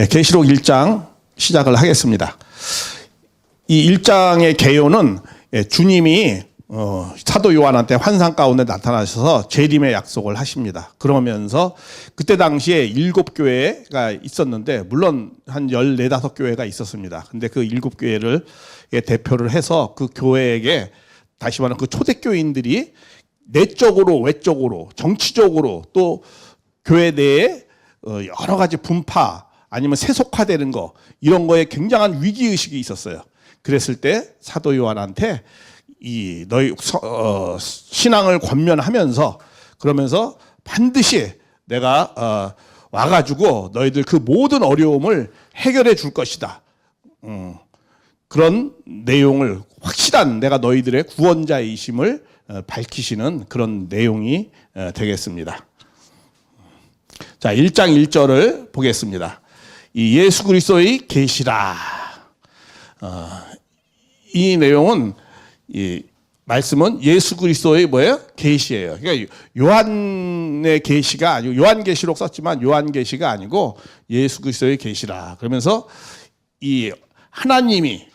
계시록 1장 시작을 하겠습니다. 이 1장의 개요는 주님이 사도 요한한테 환상 가운데 나타나셔서 재림의 약속을 하십니다. 그러면서 그때 당시에 7교회가 있었는데 물론 한 14, 5교회가 있었습니다. 근데 그 7교회를 대표를 해서 그 교회에게 다시 말하면 그 초대교인들이 내적으로 외적으로 정치적으로 또 교회 내에 여러 가지 분파 아니면 세속화되는 거 이런 거에 굉장한 위기의식이 있었어요. 그랬을 때 사도 요한한테 너희 신앙을 권면하면서 그러면서 반드시 내가 와가지고 너희들 그 모든 어려움을 해결해 줄 것이다. 그런 내용을 확실한 내가 너희들의 구원자이심을 밝히시는 그런 내용이 되겠습니다. 자, 1장 1절을 보겠습니다. 이 예수 그리스도의 계시라. 이 내용은 이 말씀은 예수 그리스도의 뭐예요? 계시예요. 그러니까 요한의 계시가 아니고 요한계시록 썼지만 요한계시가 아니고 예수 그리스도의 계시라. 그러면서 이 하나님이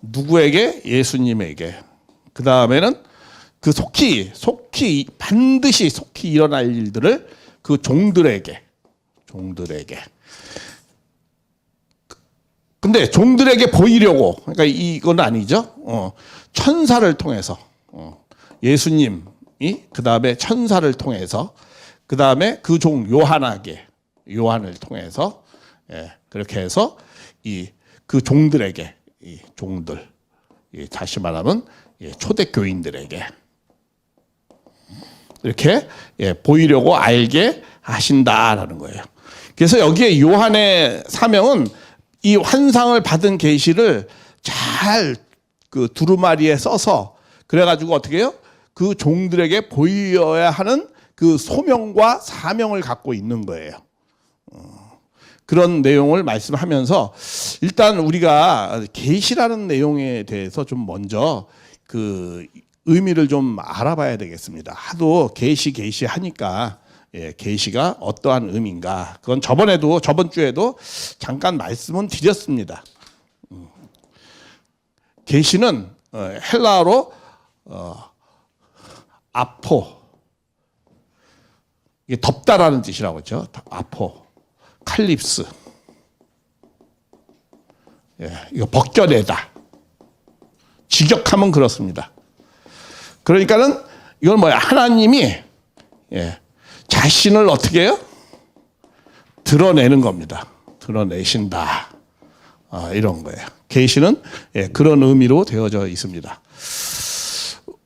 누구에게? 예수님에게. 그 다음에는 그 속히 반드시 속히 일어날 일들을 그 종들에게. 근데 종들에게 보이려고, 그러니까 이건 아니죠. 천사를 통해서, 예수님이 그 다음에 천사를 통해서, 그 다음에 그 종 요한을 통해서, 그렇게 해서 그 종들에게, 다시 말하면 초대교인들에게 이렇게 보이려고 알게 하신다라는 거예요. 그래서 여기에 요한의 사명은 이 환상을 받은 계시를 잘 그 두루마리에 써서 그래가지고 어떻게 해요? 그 종들에게 보여야 하는 그 소명과 사명을 갖고 있는 거예요. 그런 내용을 말씀하면서 일단 우리가 계시라는 내용에 대해서 좀 먼저 그 의미를 좀 알아봐야 되겠습니다. 하도 계시 하니까 계시가 어떠한 의미인가? 그건 저번 주에도 잠깐 말씀은 드렸습니다. 계시는 헬라어로 아포, 이게 덮다라는 뜻이라고 했죠. 아포, 칼립스, 이거 벗겨내다, 직역하면 그렇습니다. 그러니까는 이건 뭐야? 하나님이 자신을 어떻게 해요? 드러내는 겁니다. 드러내신다. 이런 거예요. 계시는 그런 의미로 되어져 있습니다.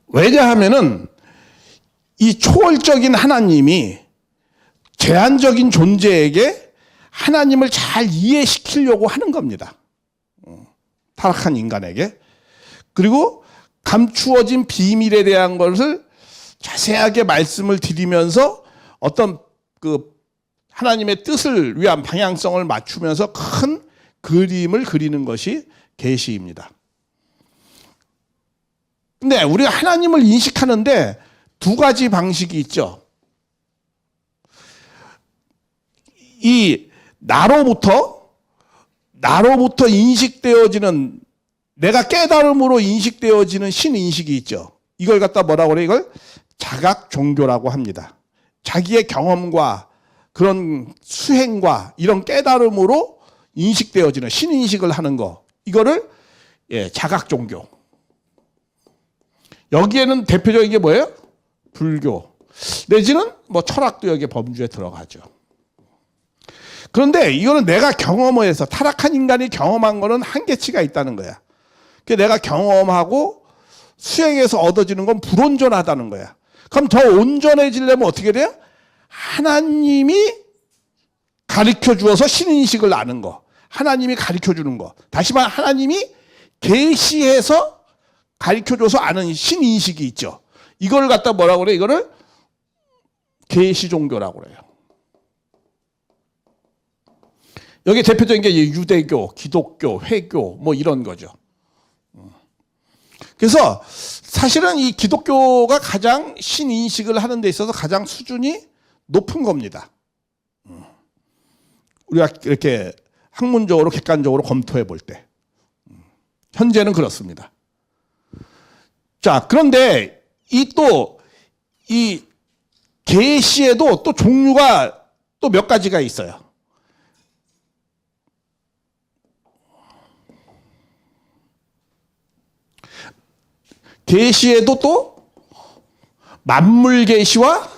왜냐하면은 이 초월적인 하나님이 제한적인 존재에게 하나님을 잘 이해시키려고 하는 겁니다. 타락한 인간에게. 그리고 감추어진 비밀에 대한 것을 자세하게 말씀을 드리면서 어떤 그 하나님의 뜻을 위한 방향성을 맞추면서 큰 그림을 그리는 것이 계시입니다. 근데 우리가 하나님을 인식하는데 두 가지 방식이 있죠. 이 나로부터 인식되어지는, 내가 깨달음으로 인식되어지는 신인식이 있죠. 이걸 갖다 뭐라고 그래? 이걸 자각 종교라고 합니다. 자기의 경험과 그런 수행과 이런 깨달음으로 인식되어지는 신인식을 하는 거, 이거를 자각 종교. 여기에는 대표적인 게 뭐예요? 불교 내지는 뭐 철학도 여기에 범주에 들어가죠. 그런데 이거는 내가 경험해서, 타락한 인간이 경험한 거는 한계치가 있다는 거야. 내가 경험하고 수행해서 얻어지는 건 불온전하다는 거야. 그럼 더 온전해지려면 어떻게 돼요? 하나님이 가르쳐 주어서 신인식을 아는 거, 하나님이 가르쳐 주는 거, 다시 말해 하나님이 계시해서 가르쳐 줘서 아는 신인식이 있죠. 이걸 갖다 뭐라고 그래? 이거를 계시 종교라고 그래요. 여기 대표적인 게 유대교, 기독교, 회교 뭐 이런 거죠. 그래서 사실은 이 기독교가 가장 신인식을 하는 데 있어서 가장 수준이 높은 겁니다. 우리가 이렇게 학문적으로 객관적으로 검토해 볼 때. 현재는 그렇습니다. 자, 그런데 이 계시에도 또 종류가 또 몇 가지가 있어요. 계시에도 또 만물 계시와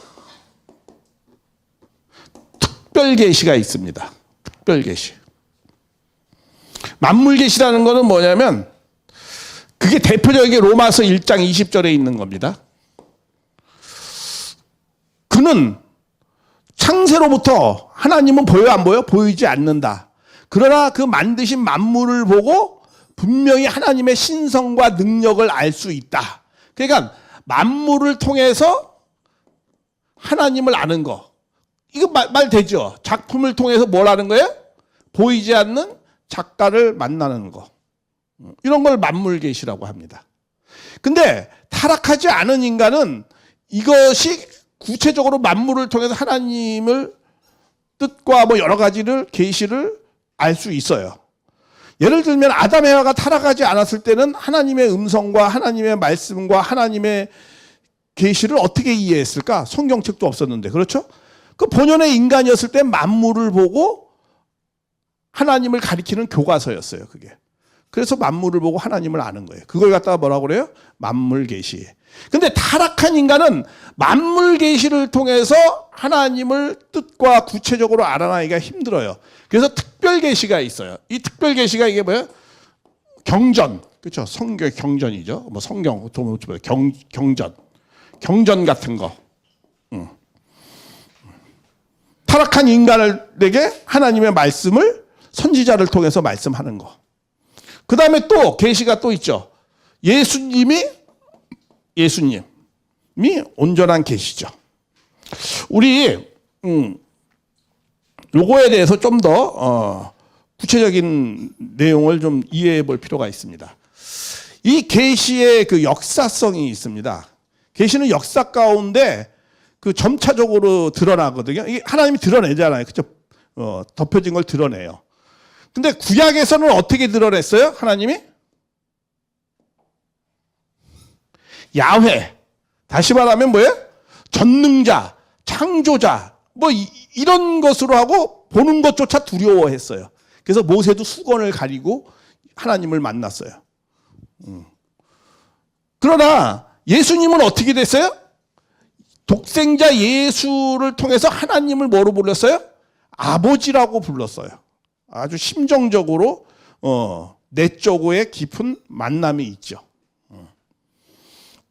특별 계시가 있습니다. 특별 계시. 만물 계시라는 거는 뭐냐면 그게 대표적인 로마서 1장 20절에 있는 겁니다. 그는 창세로부터 하나님은 보여 안 보여? 보이지 않는다. 그러나 그 만드신 만물을 보고 분명히 하나님의 신성과 능력을 알 수 있다. 그러니까 만물을 통해서 하나님을 아는 거. 이거 말 되죠? 작품을 통해서 뭘 하는 거예요? 보이지 않는 작가를 만나는 거. 이런 걸 만물계시라고 합니다. 근데 타락하지 않은 인간은 이것이 구체적으로 만물을 통해서 하나님을 뜻과 뭐 여러 가지를 계시를 알 수 있어요. 예를 들면 아담 에와가 타락하지 않았을 때는 하나님의 음성과 하나님의 말씀과 하나님의 계시를 어떻게 이해했을까? 성경책도 없었는데. 그렇죠? 그 본연의 인간이었을 때 만물을 보고 하나님을 가리키는 교과서였어요, 그게. 그래서 만물을 보고 하나님을 아는 거예요. 그걸 갖다가 뭐라고 그래요? 만물 계시. 근데 타락한 인간은 만물 계시를 통해서 하나님을 뜻과 구체적으로 알아내기가 힘들어요. 그래서 특별 계시가 있어요. 이 특별 계시가 이게 뭐예요? 경전. 그렇죠? 성경 경전이죠. 뭐 성경 경전 같은 거. 타락한 인간에게 하나님의 말씀을 선지자를 통해서 말씀하는 거. 그 다음에 또 계시가 또 있죠. 예수님이 온전한 계시죠. 우리 요거에 대해서 좀 더 구체적인 내용을 좀 이해해 볼 필요가 있습니다. 이 계시의 그 역사성이 있습니다. 계시는 역사 가운데 그 점차적으로 드러나거든요. 이게 하나님이 드러내잖아요. 그죠? 덮여진 걸 드러내요. 근데 구약에서는 어떻게 드러냈어요? 하나님이? 야훼. 다시 말하면 뭐예요? 전능자, 창조자, 뭐 이런 것으로 하고 보는 것조차 두려워했어요. 그래서 모세도 수건을 가리고 하나님을 만났어요. 그러나 예수님은 어떻게 됐어요? 독생자 예수를 통해서 하나님을 뭐로 불렀어요? 아버지라고 불렀어요. 아주 심정적으로 내적으로의 깊은 만남이 있죠.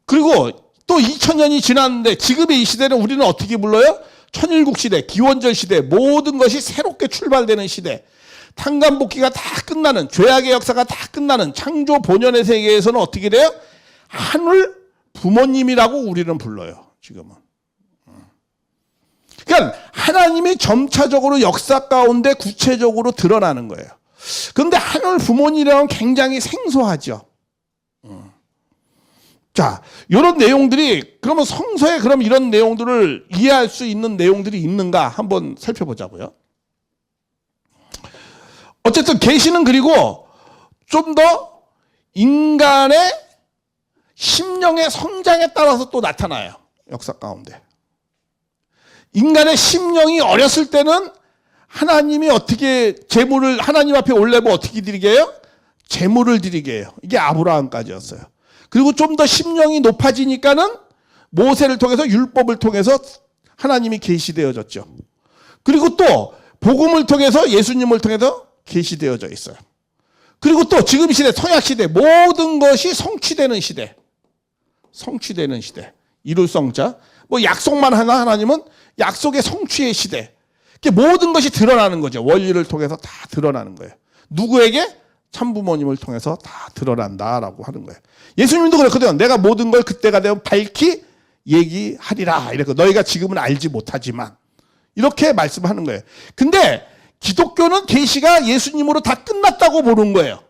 그리고 또 2000년이 지났는데 지금의 이 시대는 우리는 어떻게 불러요? 천일국 시대, 기원절 시대, 모든 것이 새롭게 출발되는 시대. 탕감복귀가 다 끝나는, 죄악의 역사가 다 끝나는 창조 본연의 세계에서는 어떻게 돼요? 하늘 부모님이라고 우리는 불러요. 지금은. 그러니까 하나님이 점차적으로 역사 가운데 구체적으로 드러나는 거예요. 그런데 하늘 부모님이라면 굉장히 생소하죠. 자, 이런 내용들이 그러면 성서에 그럼 이런 내용들을 이해할 수 있는 내용들이 있는가 한번 살펴보자고요. 어쨌든 계시는 그리고 좀 더 인간의 심령의 성장에 따라서 또 나타나요. 역사 가운데. 인간의 심령이 어렸을 때는 하나님이 어떻게 제물을 하나님 앞에 올려면 어떻게 드리게 해요? 제물을 드리게 해요. 이게 아브라함까지였어요. 그리고 좀 더 심령이 높아지니까는 모세를 통해서 율법을 통해서 하나님이 계시되어졌죠. 그리고 또 복음을 통해서 예수님을 통해서 계시되어져 있어요. 그리고 또 지금 시대 성약 시대 모든 것이 성취되는 시대. 성취되는 시대. 이룰 성자. 뭐 약속만 하나 하나님은 약속의 성취의 시대. 모든 것이 드러나는 거죠. 원리를 통해서 다 드러나는 거예요. 누구에게? 참부모님을 통해서 다 드러난다라고 하는 거예요. 예수님도 그랬거든요. 내가 모든 걸 그때가 되면 밝히 얘기하리라. 이렇게 너희가 지금은 알지 못하지만 이렇게 말씀하는 거예요. 근데 기독교는 계시가 예수님으로 다 끝났다고 보는 거예요.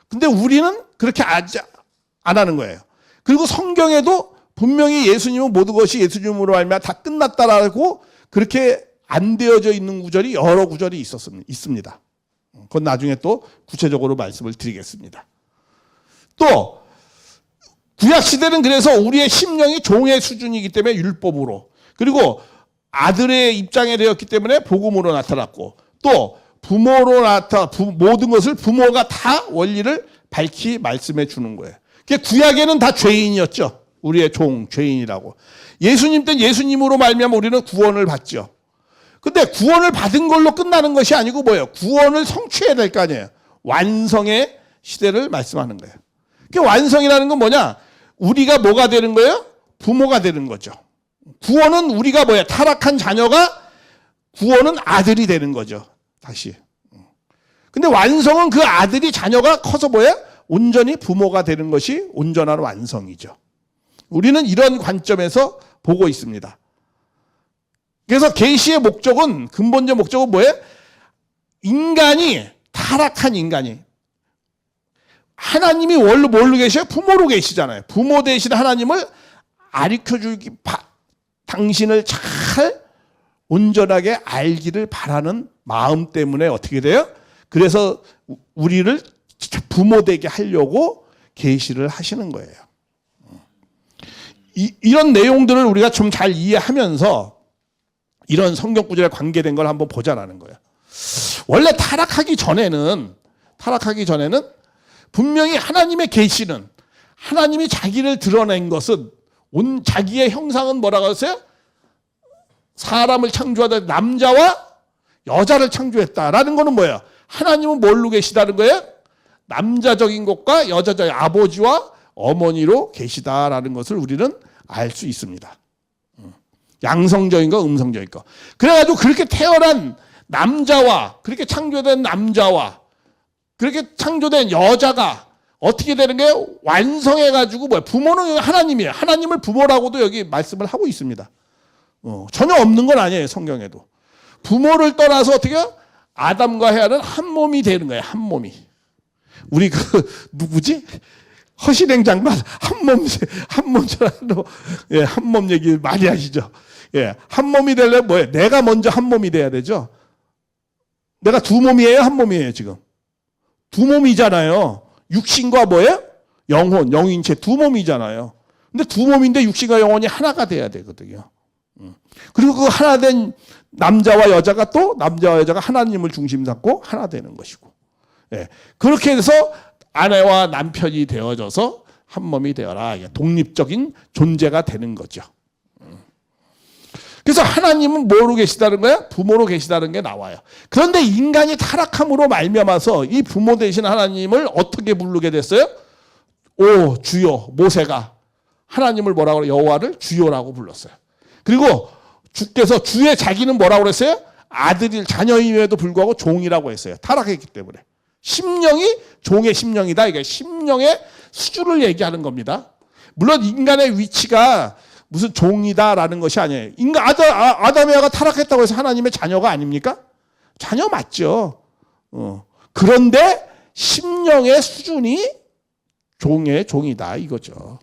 근데 우리는 그렇게 안 하는 거예요. 그리고 성경에도 분명히 예수님은 모든 것이 예수님으로 알면 다 끝났다라고 그렇게 안 되어져 있는 구절이 여러 구절이 있습니다. 그건 나중에 또 구체적으로 말씀을 드리겠습니다. 또 구약시대는 그래서 우리의 심령이 종의 수준이기 때문에 율법으로, 그리고 아들의 입장에 되었기 때문에 복음으로 나타났고, 또 부모로 모든 것을 부모가 다 원리를 밝히 말씀해 주는 거예요. 구약에는 다 죄인이었죠. 우리의 종, 죄인이라고. 예수님 때 예수님으로 말미암아 우리는 구원을 받죠. 근데 구원을 받은 걸로 끝나는 것이 아니고 뭐예요? 구원을 성취해야 될 거 아니에요. 완성의 시대를 말씀하는 거예요. 완성이라는 건 뭐냐? 우리가 뭐가 되는 거예요? 부모가 되는 거죠. 구원은 우리가 뭐야? 타락한 자녀가, 구원은 아들이 되는 거죠. 다시. 근데 완성은 그 아들이, 자녀가 커서 뭐야? 온전히 부모가 되는 것이 온전한 완성이죠. 우리는 이런 관점에서 보고 있습니다. 그래서 계시의 목적은, 근본적 목적은 뭐예요? 인간이, 타락한 인간이, 하나님이 원래 뭘로 계셔요? 부모로 계시잖아요. 부모 대신 하나님을 가르쳐주기, 당신을 잘 온전하게 알기를 바라는 마음 때문에 어떻게 돼요? 그래서 우리를 부모 되게 하려고 계시를 하시는 거예요. 이런 내용들을 우리가 좀 잘 이해하면서 이런 성경 구절에 관계된 걸 한번 보자라는 거예요. 원래 타락하기 전에는 분명히 하나님의 계시는, 하나님이 자기를 드러낸 것은, 자기의 형상은 뭐라고 했어요? 사람을 창조하다 남자와 여자를 창조했다라는 거는 뭐예요? 하나님은 뭘로 계시다는 거예요? 남자적인 것과 여자적인, 아버지와 어머니로 계시다라는 것을 우리는 알 수 있습니다. 양성적인 거, 음성적인 거. 그래가지고 그렇게 태어난 남자와, 그렇게 창조된 남자와, 그렇게 창조된 여자가 어떻게 되는 거예요? 완성해가지고 뭐야? 부모는 하나님이에요. 하나님을 부모라고도 여기 말씀을 하고 있습니다. 전혀 없는 건 아니에요, 성경에도. 부모를 떠나서 어떻게 해요? 아담과 헤아는 한 몸이 되는 거예요, 한 몸이. 우리 누구지? 허신행 장관, 한 몸 얘기 많이 하시죠. 예, 한 몸이 되려면 뭐예요? 내가 먼저 한 몸이 돼야 되죠. 내가 두 몸이에요, 한 몸이에요, 지금? 두 몸이잖아요. 육신과 뭐예요? 영혼, 영인체 두 몸이잖아요. 근데 두 몸인데 육신과 영혼이 하나가 돼야 되거든요. 그리고 그 하나 된 남자와 여자가 또 남자와 여자가 하나님을 중심 삼고 하나 되는 것이고. 예. 그렇게 해서 아내와 남편이 되어져서 한 몸이 되어라. 독립적인 존재가 되는 거죠. 그래서 하나님은 뭐로 계시다는 거야? 부모로 계시다는 게 나와요. 그런데 인간이 타락함으로 말미암아서 이 부모 되신 하나님을 어떻게 부르게 됐어요? 오, 주여. 모세가 하나님을 뭐라고 그래요? 여호와를 주여라고 불렀어요. 그리고 주께서 주의 자기는 뭐라고 그랬어요? 아들일 자녀임에도 불구하고 종이라고 했어요. 타락했기 때문에. 심령이 종의 심령이다. 이게 심령의 수준을 얘기하는 겁니다. 물론 인간의 위치가 무슨 종이다라는 것이 아니에요. 아담 에와가 타락했다고 해서 하나님의 자녀가 아닙니까? 자녀 맞죠. 그런데 심령의 수준이 종의 종이다 이거죠.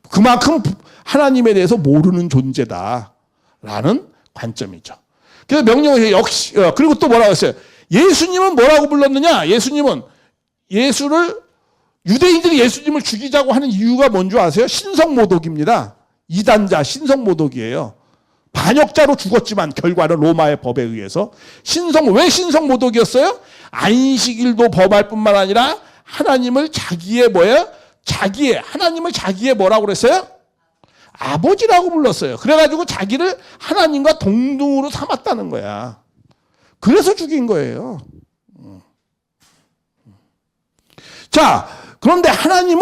그만큼 하나님에 대해서 모르는 존재다라는 관점이죠. 그래서 명령을 역시 그리고 또 뭐라고 했어요? 예수님은 뭐라고 불렀느냐? 유대인들이 예수님을 죽이자고 하는 이유가 뭔 줄 아세요? 신성모독입니다. 이단자 신성모독이에요. 반역자로 죽었지만 결과는 로마의 법에 의해서 왜 신성모독이었어요? 안식일도 범할 뿐만 아니라 하나님을 하나님을 자기의 뭐라고 그랬어요? 아버지라고 불렀어요. 그래가지고 자기를 하나님과 동등으로 삼았다는 거야. 그래서 죽인 거예요. 자, 그런데 하나님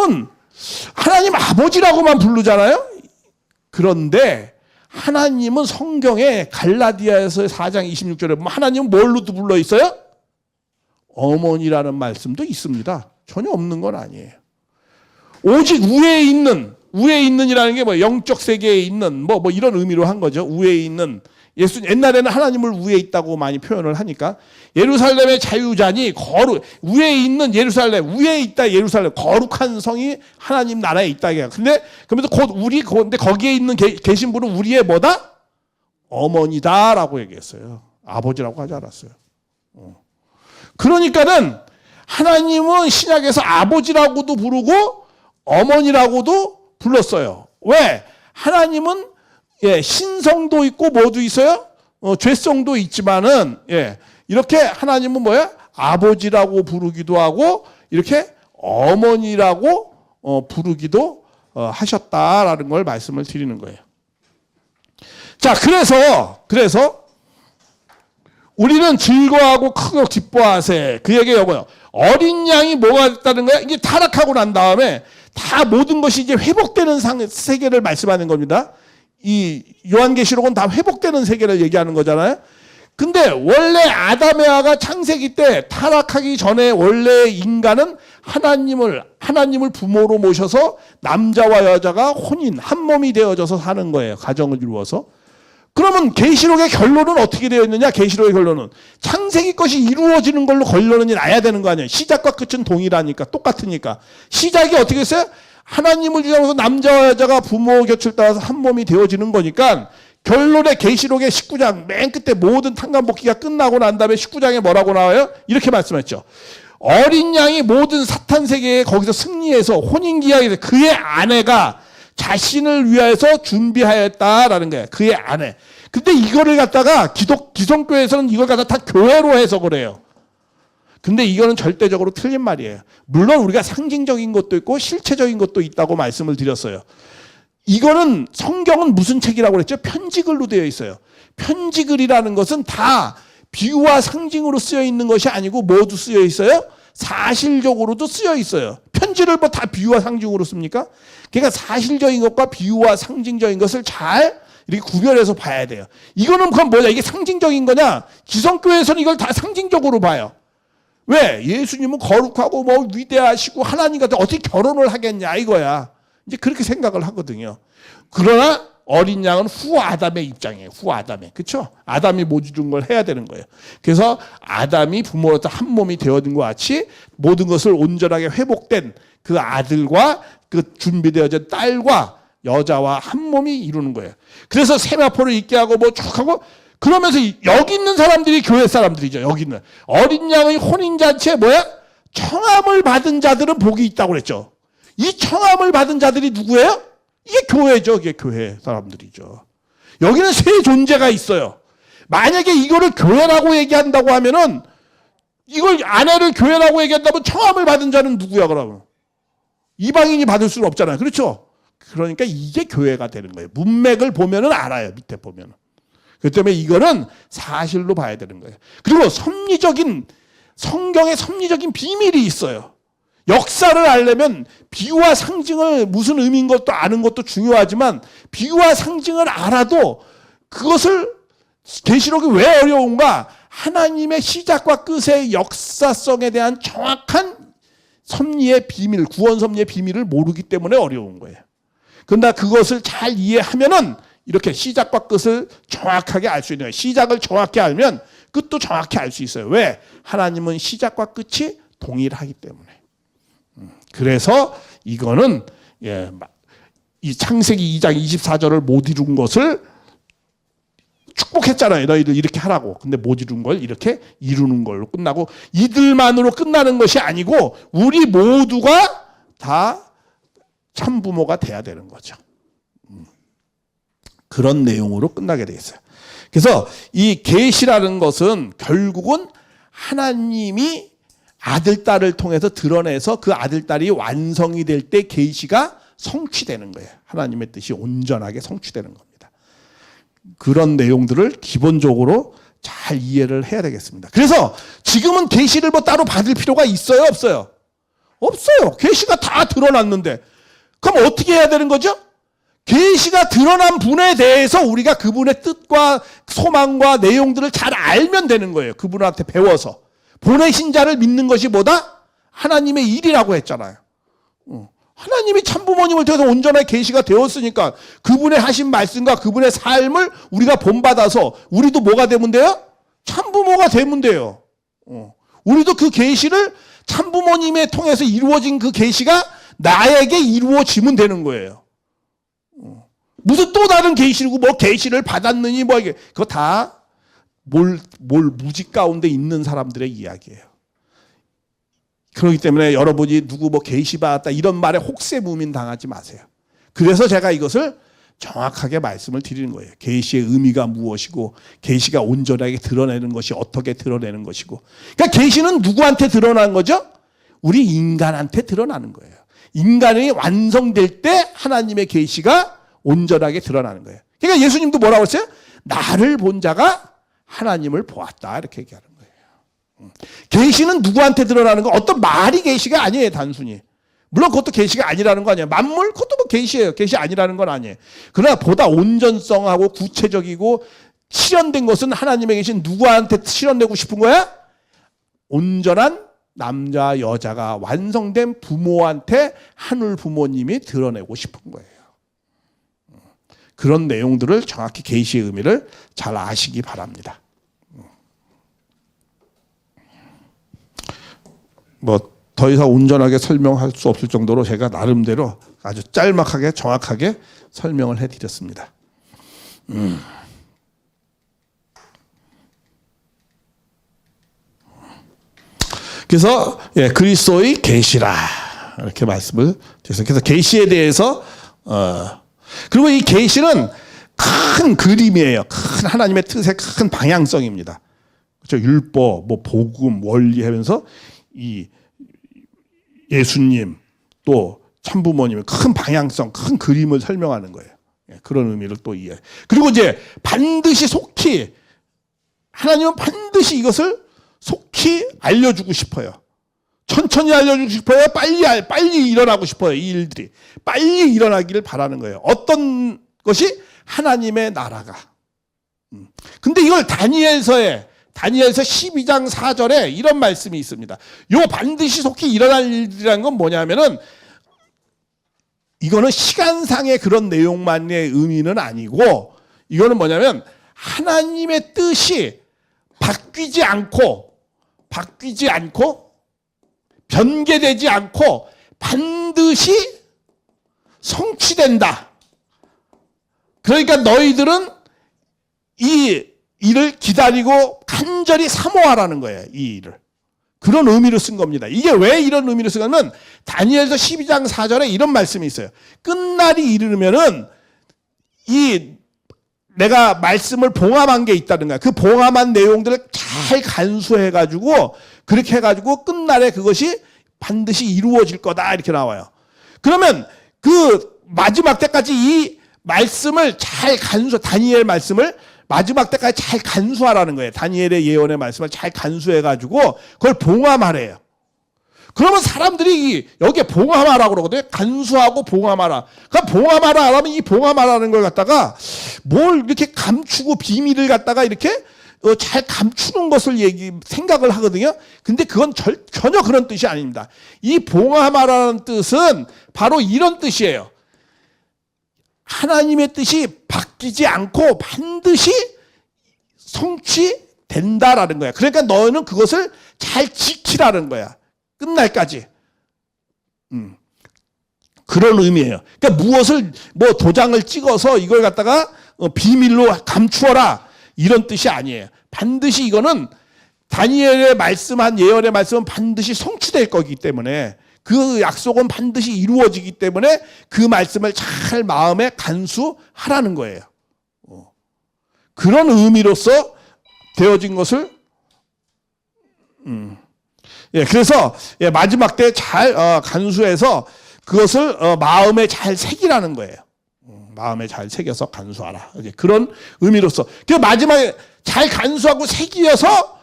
아버지라고만 부르잖아요? 그런데 하나님은 성경에 갈라디아에서 4장 26절에 보면 하나님은 뭘로 불러 있어요? 어머니라는 말씀도 있습니다. 전혀 없는 건 아니에요. 오직 우에 있는이라는 게 뭐 영적 세계에 있는 뭐 이런 의미로 한 거죠. 우에 있는 옛날에는 하나님을 우에 있다고 많이 표현을 하니까 예루살렘의 자유자니 우에 있는 예루살렘, 우에 있다 예루살렘, 거룩한 성이 하나님 나라에 있다. 근데 그러면서 근데 거기에 있는 계신 분은 우리의 뭐다? 어머니다라고 얘기했어요. 아버지라고 하지 않았어요. 그러니까는 하나님은 신약에서 아버지라고도 부르고 어머니라고도 불렀어요. 왜? 하나님은 신성도 있고 뭐도 있어요? 죄성도 있지만은 이렇게 하나님은 뭐야? 아버지라고 부르기도 하고 이렇게 어머니라고 부르기도 하셨다라는 걸 말씀을 드리는 거예요. 자, 그래서 우리는 즐거워하고 크고 기뻐하세. 그 얘기가 뭐예요? 어린 양이 뭐가 됐다는 거야? 이게 타락하고 난 다음에 다 모든 것이 이제 회복되는 세계를 말씀하는 겁니다. 이 요한계시록은 다 회복되는 세계를 얘기하는 거잖아요. 근데 원래 아담 에와가 창세기 때 타락하기 전에 원래 인간은 하나님을 부모로 모셔서 남자와 여자가 혼인 한 몸이 되어져서 사는 거예요. 가정을 이루어서. 그러면 계시록의 결론은 어떻게 되어 있느냐? 계시록의 결론은 창세기 것이 이루어지는 걸로 결론이 나야 되는 거 아니에요. 시작과 끝은 동일하니까, 똑같으니까. 시작이 어떻게 했어요? 하나님을 주장해서 남자와 여자가 부모 곁을 따라서 한 몸이 되어지는 거니까 결론의 계시록의 19장 맨 끝에 모든 탕감복기가 끝나고 난 다음에 19장에 뭐라고 나와요? 이렇게 말씀했죠. 어린 양이 모든 사탄 세계에 거기서 승리해서 혼인기하게 돼서 그의 아내가 자신을 위해서 준비하였다라는 거예요. 그의 아내. 근데 이거를 갖다가 기성교회에서는 이걸 갖다 다 교회로 해석을 해요. 근데 이거는 절대적으로 틀린 말이에요. 물론 우리가 상징적인 것도 있고 실체적인 것도 있다고 말씀을 드렸어요. 이거는 성경은 무슨 책이라고 그랬죠? 편지글로 되어 있어요. 편지글이라는 것은 다 비유와 상징으로 쓰여 있는 것이 아니고 뭐도 쓰여 있어요? 사실적으로도 쓰여 있어요. 편지를 뭐 다 비유와 상징으로 씁니까? 그러니까 사실적인 것과 비유와 상징적인 것을 잘 이렇게 구별해서 봐야 돼요. 이거는 그럼 뭐냐? 이게 상징적인 거냐? 기성교회에서는 이걸 다 상징적으로 봐요. 왜? 예수님은 거룩하고 뭐 위대하시고 하나님 같은 어떻게 결혼을 하겠냐 이거야. 이제 그렇게 생각을 하거든요. 그러나 어린 양은 후 아담의 입장이에요. 후 아담의. 그렇죠? 아담이 모든 걸 해야 되는 거예요. 그래서 아담이 부모로부터 한 몸이 되어진 것 같이 모든 것을 온전하게 회복된 그 아들과 그 준비되어진 딸과 여자와 한 몸이 이루는 거예요. 그래서 세마포를 있게 하고 뭐 쭉 하고 그러면서 여기 있는 사람들이 교회 사람들이죠. 여기 있는 어린 양의 혼인잔치에 뭐야? 청함을 받은 자들은 복이 있다고 그랬죠. 이 청함을 받은 자들이 누구예요? 이게 교회죠. 이게 교회 사람들이죠. 여기는 세 존재가 있어요. 만약에 이거를 교회라고 얘기한다고 하면은 이걸 아내를 교회라고 얘기한다면 청함을 받은 자는 누구야 그러면? 이방인이 받을 수는 없잖아요. 그렇죠? 그러니까 이게 교회가 되는 거예요. 문맥을 보면은 알아요. 밑에 보면은. 그렇기 때문에 이거는 사실로 봐야 되는 거예요. 그리고 성경에 섭리적인 비밀이 있어요. 역사를 알려면 비유와 상징을 무슨 의미인 것도 아는 것도 중요하지만 비유와 상징을 알아도 그것을 계시록이 왜 어려운가? 하나님의 시작과 끝의 역사성에 대한 정확한 섭리의 비밀, 구원 섭리의 비밀을 모르기 때문에 어려운 거예요. 그러나 그것을 잘 이해하면은 이렇게 시작과 끝을 정확하게 알 수 있는 거예요. 시작을 정확히 알면 끝도 정확히 알 수 있어요. 왜? 하나님은 시작과 끝이 동일하기 때문에. 그래서 이거는 이 창세기 2장 24절을 못 이룬 것을 축복했잖아요. 너희들 이렇게 하라고. 근데 못 이룬 걸 이렇게 이루는 걸로 끝나고 이들만으로 끝나는 것이 아니고 우리 모두가 다 참부모가 돼야 되는 거죠. 그런 내용으로 끝나게 돼 있어요. 그래서 이 계시라는 것은 결국은 하나님이 아들, 딸을 통해서 드러내서 그 아들, 딸이 완성이 될 때 계시가 성취되는 거예요. 하나님의 뜻이 온전하게 성취되는 겁니다. 그런 내용들을 기본적으로 잘 이해를 해야 되겠습니다. 그래서 지금은 계시를 뭐 따로 받을 필요가 있어요? 없어요? 없어요. 계시가 다 드러났는데. 그럼 어떻게 해야 되는 거죠? 계시가 드러난 분에 대해서 우리가 그분의 뜻과 소망과 내용들을 잘 알면 되는 거예요. 그분한테 배워서. 보내신 자를 믿는 것이 뭐다? 하나님의 일이라고 했잖아요. 하나님이 참부모님을 통해서 온전하게 계시가 되었으니까 그분의 하신 말씀과 그분의 삶을 우리가 본받아서 우리도 뭐가 되면 돼요? 참부모가 되면 돼요. 우리도 그 계시를 참부모님에 통해서 이루어진 그 계시가 나에게 이루어지면 되는 거예요. 무슨 또 다른 계시고 뭐 계시를 받았느니 뭐 이게 그거 다 뭘 무지 가운데 있는 사람들의 이야기예요. 그렇기 때문에 여러분이 누구 뭐 계시 받았다 이런 말에 혹세무민 당하지 마세요. 그래서 제가 이것을 정확하게 말씀을 드리는 거예요. 계시의 의미가 무엇이고 계시가 온전하게 드러내는 것이 어떻게 드러내는 것이고. 그러니까 계시는 누구한테 드러나는 거죠? 우리 인간한테 드러나는 거예요. 인간이 완성될 때 하나님의 계시가 온전하게 드러나는 거예요. 그러니까 예수님도 뭐라고 했어요? 나를 본 자가 하나님을 보았다 이렇게 얘기하는 거예요. 계시는 누구한테 드러나는 거? 어떤 말이 계시가 아니에요. 단순히. 물론 그것도 계시가 아니라는 거 아니에요. 만물 그것도 뭐 계시예요. 계시 아니라는 건 아니에요. 그러나 보다 온전성하고 구체적이고 실현된 것은 하나님의 계시는 누구한테 실현되고 싶은 거야? 온전한 남자 여자가 완성된 부모한테 하늘 부모님이 드러내고 싶은 거예요. 그런 내용들을 정확히 계시의 의미를 잘 아시기 바랍니다. 뭐 더 이상 온전하게 설명할 수 없을 정도로 제가 나름대로 아주 짤막하게 정확하게 설명을 해드렸습니다. 그래서 그리스도의 계시라 이렇게 말씀을 드렸어요. 그래서 계시에 대해서 그리고 이 계시는 큰 그림이에요. 큰 하나님의 뜻의 큰 방향성입니다. 그렇죠? 율법, 뭐 복음, 원리 하면서 이 예수님 또 참부모님의 큰 방향성, 큰 그림을 설명하는 거예요. 그런 의미를 또 이해. 그리고 이제 반드시 속히 하나님은 반드시 이것을 속히 알려주고 싶어요. 천천히 알려주고 싶어요. 빨리 일어나고 싶어요. 이 일들이 빨리 일어나기를 바라는 거예요. 어떤 것이 하나님의 나라가. 근데 이걸 다니엘서 12장 4절에 이런 말씀이 있습니다. 요 반드시 속히 일어날 일이라는 건 뭐냐면은 이거는 시간상의 그런 내용만의 의미는 아니고 이거는 뭐냐면 하나님의 뜻이 바뀌지 않고 변개되지 않고 반드시 성취된다. 그러니까 너희들은 이 일을 기다리고 간절히 사모하라는 거예요. 이 일을. 그런 의미로 쓴 겁니다. 이게 왜 이런 의미로 쓰냐면 다니엘서 12장 4절에 이런 말씀이 있어요. 끝날이 이르면은 이 내가 말씀을 봉함한 게 있다는 거야. 그 봉함한 내용들을 잘 간수해가지고 그렇게 해가지고 끝날에 그것이 반드시 이루어질 거다 이렇게 나와요. 그러면 그 마지막 때까지 이 말씀을 잘 다니엘 말씀을 마지막 때까지 잘 간수하라는 거예요. 다니엘의 예언의 말씀을 잘 간수해가지고 그걸 봉함하래요. 그러면 사람들이 여기에 봉함하라고 그러거든요. 간수하고 봉함하라. 그러니까 봉함하라 하면 이 봉함하라는 걸 갖다가 뭘 이렇게 감추고 비밀을 갖다가 이렇게 잘 감추는 것을 생각을 하거든요. 근데 그건 전혀 그런 뜻이 아닙니다. 이 봉함하라는 뜻은 바로 이런 뜻이에요. 하나님의 뜻이 바뀌지 않고 반드시 성취된다라는 거야. 그러니까 너는 그것을 잘 지키라는 거야. 끝날까지. 그런 의미예요. 그러니까 무엇을 뭐 도장을 찍어서 이걸 갖다가 비밀로 감추어라 이런 뜻이 아니에요. 반드시 이거는 다니엘의 말씀한 예언의 말씀은 반드시 성취될 거기 때문에 그 약속은 반드시 이루어지기 때문에 그 말씀을 잘 마음에 간수하라는 거예요. 그런 의미로서 되어진 것을 그래서 마지막 때 잘 간수해서 그것을 마음에 잘 새기라는 거예요. 마음에 잘 새겨서 간수하라. 그런 의미로서 그 마지막에 잘 간수하고 새기어서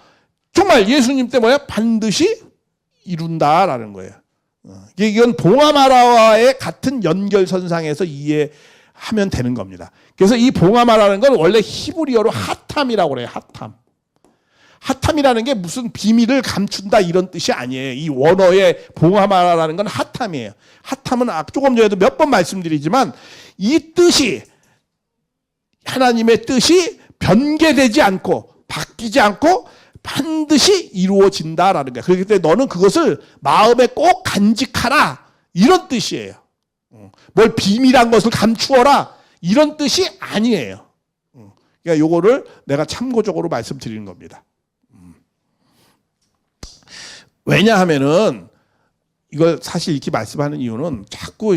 정말 예수님 때 뭐야? 반드시 이룬다라는 거예요. 이건 봉하마라와의 같은 연결선상에서 이해하면 되는 겁니다. 그래서 이 봉하마라는 건 원래 히브리어로 하탐이라고 그래요. 하탐이라는 게 무슨 비밀을 감춘다 이런 뜻이 아니에요. 이 원어의 봉하마라는 건 하탐이에요. 하탐은 조금 전에도 몇 번 말씀드리지만 이 뜻이 하나님의 뜻이 변개되지 않고 바뀌지 않고 반드시 이루어진다라는 거야. 그렇기 때문에 너는 그것을 마음에 꼭 간직하라 이런 뜻이에요. 뭘 비밀한 것을 감추어라 이런 뜻이 아니에요. 그러니까 요거를 내가 참고적으로 말씀드리는 겁니다. 왜냐하면은 이걸 사실 이렇게 말씀하는 이유는 자꾸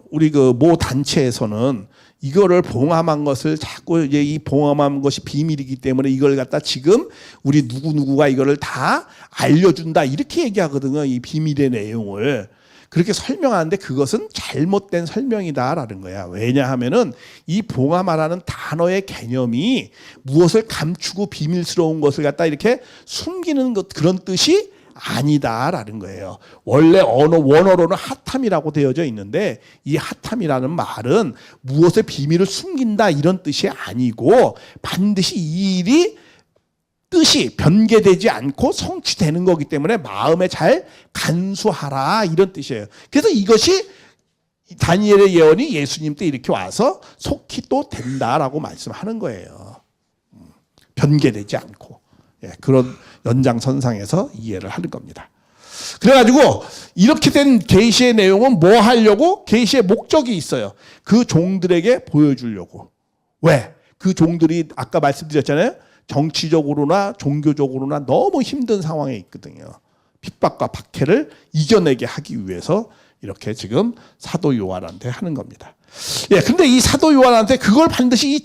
우리 그 모 단체에서는 이거를 봉함한 것을 자꾸 이제 이 봉함한 것이 비밀이기 때문에 이걸 갖다 지금 우리 누구누구가 이거를 다 알려준다 이렇게 얘기하거든요. 이 비밀의 내용을. 그렇게 설명하는데 그것은 잘못된 설명이다라는 거야. 왜냐하면은 이 봉함하라는 단어의 개념이 무엇을 감추고 비밀스러운 것을 갖다 이렇게 숨기는 것 그런 뜻이 아니다라는 거예요. 원래 원어로는 핫함이라고 되어져 있는데 이 핫함이라는 말은 무엇의 비밀을 숨긴다 이런 뜻이 아니고 반드시 이 일이 뜻이 변개되지 않고 성취되는 거기 때문에 마음에 잘 간수하라 이런 뜻이에요. 그래서 이것이 다니엘의 예언이 예수님 때 이렇게 와서 속히 또 된다라고 말씀하는 거예요. 변개되지 않고. 그런 연장선상에서 이해를 하는 겁니다. 그래가지고 이렇게 된 계시의 내용은 뭐 하려고? 계시의 목적이 있어요. 그 종들에게 보여주려고. 왜? 그 종들이 아까 말씀드렸잖아요. 정치적으로나 종교적으로나 너무 힘든 상황에 있거든요. 핍박과 박해를 이겨내게 하기 위해서 이렇게 지금 사도 요한한테 하는 겁니다. 근데 이 사도 요한한테 그걸 반드시 이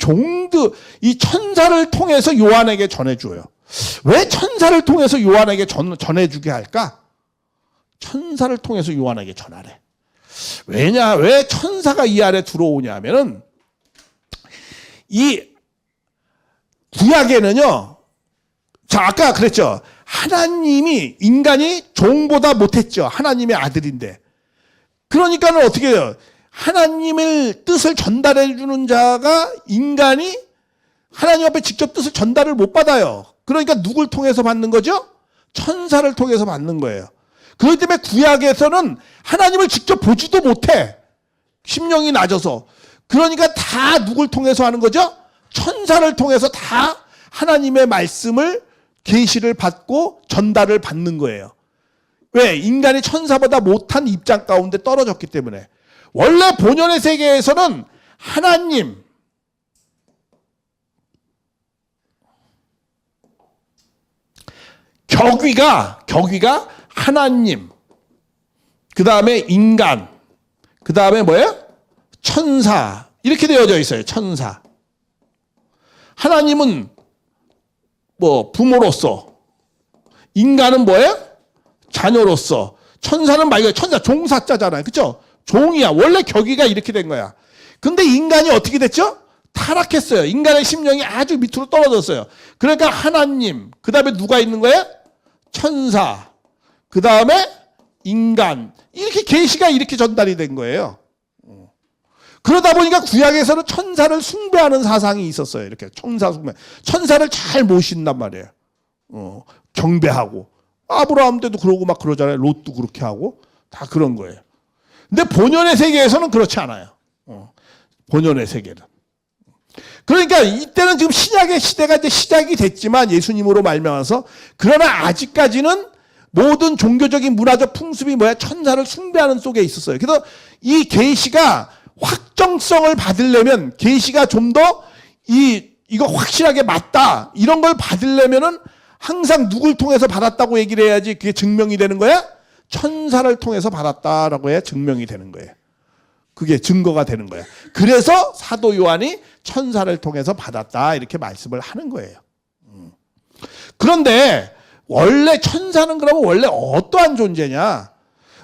이 천사를 통해서 요한에게 전해줘요. 왜 천사를 통해서 요한에게 전해주게 할까? 천사를 통해서 요한에게 전하래. 왜 천사가 이 안에 들어오냐면은 이 구약에는요, 자, 아까 그랬죠. 인간이 종보다 못했죠. 하나님의 아들인데. 그러니까는 어떻게 해요? 하나님의 뜻을 전달해 주는 자가 인간이 하나님 앞에 직접 뜻을 전달을 못 받아요. 그러니까 누굴 통해서 받는 거죠? 천사를 통해서 받는 거예요. 그렇기 때문에 구약에서는 하나님을 직접 보지도 못해. 심령이 낮아서. 그러니까 다 누굴 통해서 하는 거죠? 천사를 통해서 다 하나님의 말씀을 계시를 받고 전달을 받는 거예요. 왜? 인간이 천사보다 못한 입장 가운데 떨어졌기 때문에. 원래 본연의 세계에서는 하나님, 격위가 하나님, 그 다음에 인간, 그 다음에 뭐예요? 천사. 이렇게 되어져 있어요. 천사. 하나님은 뭐 부모로서, 인간은 뭐예요? 자녀로서, 천사는 말 그대로 천사 종사자잖아요. 그렇죠? 종이야. 원래 격위가 이렇게 된 거야. 근데 인간이 어떻게 됐죠? 타락했어요. 인간의 심령이 아주 밑으로 떨어졌어요. 그러니까 하나님, 그 다음에 누가 있는 거예요? 천사, 그 다음에 인간. 이렇게 계시가 이렇게 전달이 된 거예요. 그러다 보니까 구약에서는 천사를 숭배하는 사상이 있었어요. 이렇게 천사 숭배. 천사를 잘 모신단 말이에요. 경배하고. 아브라함 때도 그러고 막 그러잖아요. 롯도 그렇게 하고. 다 그런 거예요. 근데 본연의 세계에서는 그렇지 않아요. 본연의 세계는. 그러니까 이때는 지금 신약의 시대가 이제 시작이 됐지만 예수님으로 말미암아서 그러나 아직까지는 모든 종교적인 문화적 풍습이 천사를 숭배하는 속에 있었어요. 그래서 이 계시가 확정성을 받으려면 계시가 좀 더 이거 확실하게 맞다 이런 걸 받으려면은 항상 누굴 통해서 받았다고 얘기를 해야지 그게 증명이 되는 거야? 천사를 통해서 받았다라고 해야 증명이 되는 거예요. 그게 증거가 되는 거야. 그래서 사도 요한이 천사를 통해서 받았다 이렇게 말씀을 하는 거예요. 그런데 원래 천사는 그러면 원래 어떠한 존재냐?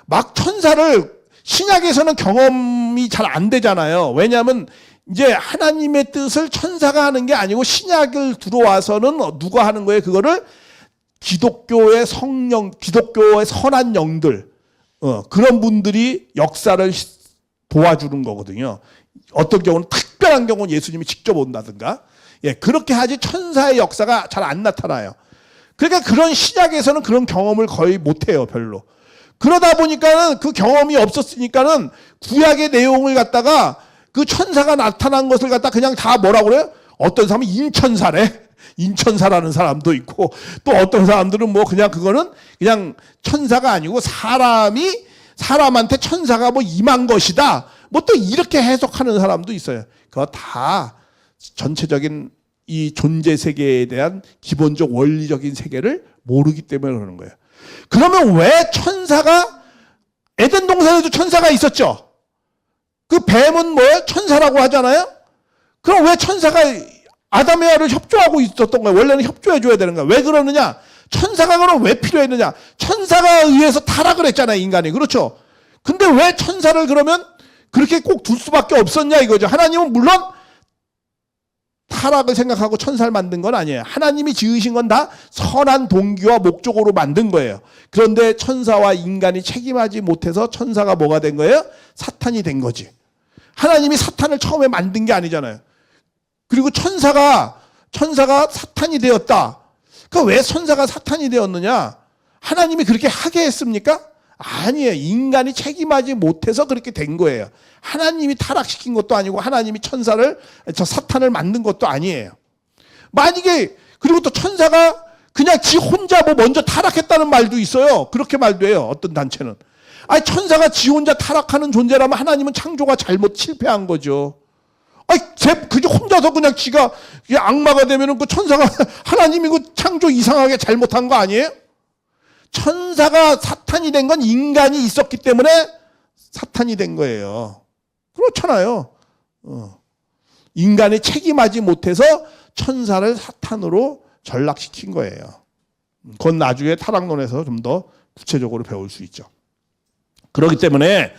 막 천사를 신약에서는 경험이 잘 안 되잖아요. 왜냐하면 이제 하나님의 뜻을 천사가 하는 게 아니고 신약을 들어와서는 누가 하는 거예요? 그거를 기독교의 성령, 기독교의 선한 영들, 그런 분들이 역사를 도와주는 거거든요. 어떤 경우는 특별한 경우는 예수님이 직접 온다든가, 그렇게 하지 천사의 역사가 잘 안 나타나요. 그러니까 그런 신약에서는 그런 경험을 거의 못해요, 별로. 그러다 보니까는 그 경험이 없었으니까는 구약의 내용을 갖다가 그 천사가 나타난 것을 갖다 그냥 다 뭐라고 그래요? 어떤 사람은 인천사래. 인천사라는 사람도 있고 또 어떤 사람들은 뭐 그냥 그거는 그냥 천사가 아니고 사람한테 천사가 뭐 임한 것이다. 뭐 또 이렇게 해석하는 사람도 있어요. 그거 다 전체적인 이 존재 세계에 대한 기본적 원리적인 세계를 모르기 때문에 그러는 거예요. 그러면 왜 천사가, 에덴 동산에도 천사가 있었죠? 그 뱀은 뭐예요? 천사라고 하잖아요? 그럼 왜 천사가 아담의 아를 협조하고 있었던 거예요? 원래는 협조해줘야 되는 거예요. 왜 그러느냐? 천사가 그럼 왜 필요했느냐? 천사가 의해서 타락을 했잖아요, 인간이. 그렇죠? 근데 왜 천사를 그러면 그렇게 꼭 둘 수밖에 없었냐 이거죠. 하나님은 물론 타락을 생각하고 천사를 만든 건 아니에요. 하나님이 지으신 건 다 선한 동기와 목적으로 만든 거예요. 그런데 천사와 인간이 책임하지 못해서 천사가 뭐가 된 거예요? 사탄이 된 거지. 하나님이 사탄을 처음에 만든 게 아니잖아요. 그리고 천사가 사탄이 되었다. 그러니까 왜 천사가 사탄이 되었느냐? 하나님이 그렇게 하게 했습니까? 아니에요. 인간이 책임하지 못해서 그렇게 된 거예요. 하나님이 타락시킨 것도 아니고 하나님이 사탄을 만든 것도 아니에요. 만약에, 그리고 또 천사가 그냥 지 혼자 뭐 먼저 타락했다는 말도 있어요. 그렇게 말도 해요. 어떤 단체는. 아니, 천사가 지 혼자 타락하는 존재라면 하나님은 창조가 실패한 거죠. 아니, 그저 혼자서 그냥 지가 악마가 되면은 그 천사가 하나님이 그 창조 이상하게 잘못한 거 아니에요? 천사가 사탄이 된 건 인간이 있었기 때문에 사탄이 된 거예요. 그렇잖아요. 인간이 책임하지 못해서 천사를 사탄으로 전락시킨 거예요. 그건 나중에 타락론에서 좀 더 구체적으로 배울 수 있죠. 그렇기 때문에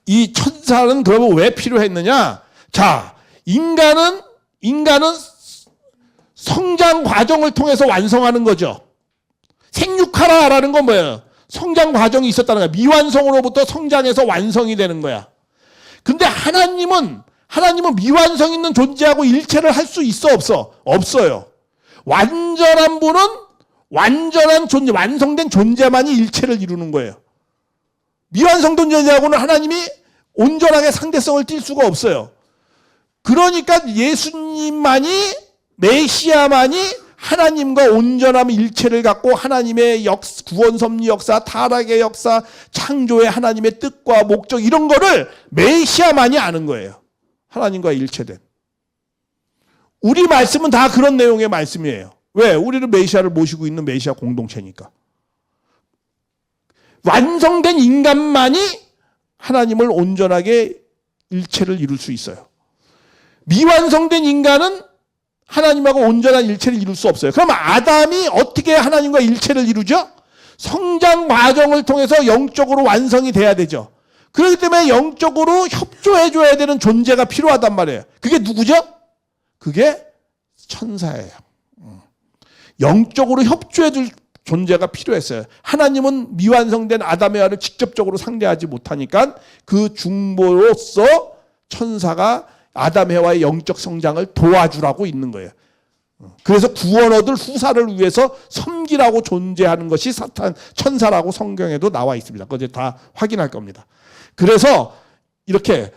이 천사는 그러면 왜 필요했느냐? 자, 인간은 성장 과정을 통해서 완성하는 거죠. 생육하라라는 건 뭐예요? 성장 과정이 있었다는 거야. 미완성으로부터 성장해서 완성이 되는 거야. 근데 하나님은 미완성 있는 존재하고 일체를 할 수 있어, 없어? 없어요. 완전한 분은 완전한 존재, 완성된 존재만이 일체를 이루는 거예요. 미완성된 존재하고는 하나님이 온전하게 상대성을 띌 수가 없어요. 그러니까 예수님만이, 메시아만이 하나님과 온전함 일체를 갖고 하나님의 구원 섭리 역사, 타락의 역사, 창조의 하나님의 뜻과 목적 이런 거를 메시아만이 아는 거예요. 하나님과 일체된. 우리 말씀은 다 그런 내용의 말씀이에요. 왜? 우리는 메시아를 모시고 있는 메시아 공동체니까. 완성된 인간만이 하나님을 온전하게 일체를 이룰 수 있어요. 미완성된 인간은 하나님하고 온전한 일체를 이룰 수 없어요. 그럼 아담이 어떻게 하나님과 일체를 이루죠? 성장 과정을 통해서 영적으로 완성이 돼야 되죠. 그렇기 때문에 영적으로 협조해줘야 되는 존재가 필요하단 말이에요. 그게 누구죠? 그게 천사예요. 영적으로 협조해줄 존재가 필요했어요. 하나님은 미완성된 아담의 아를 직접적으로 상대하지 못하니까 그 중보로서 천사가 아담 해와의 영적 성장을 도와주라고 있는 거예요. 그래서 구원 얻을 후사를 위해서 섬기라고 존재하는 것이 천사라고 성경에도 나와 있습니다. 그거 이제 다 확인할 겁니다. 그래서 이렇게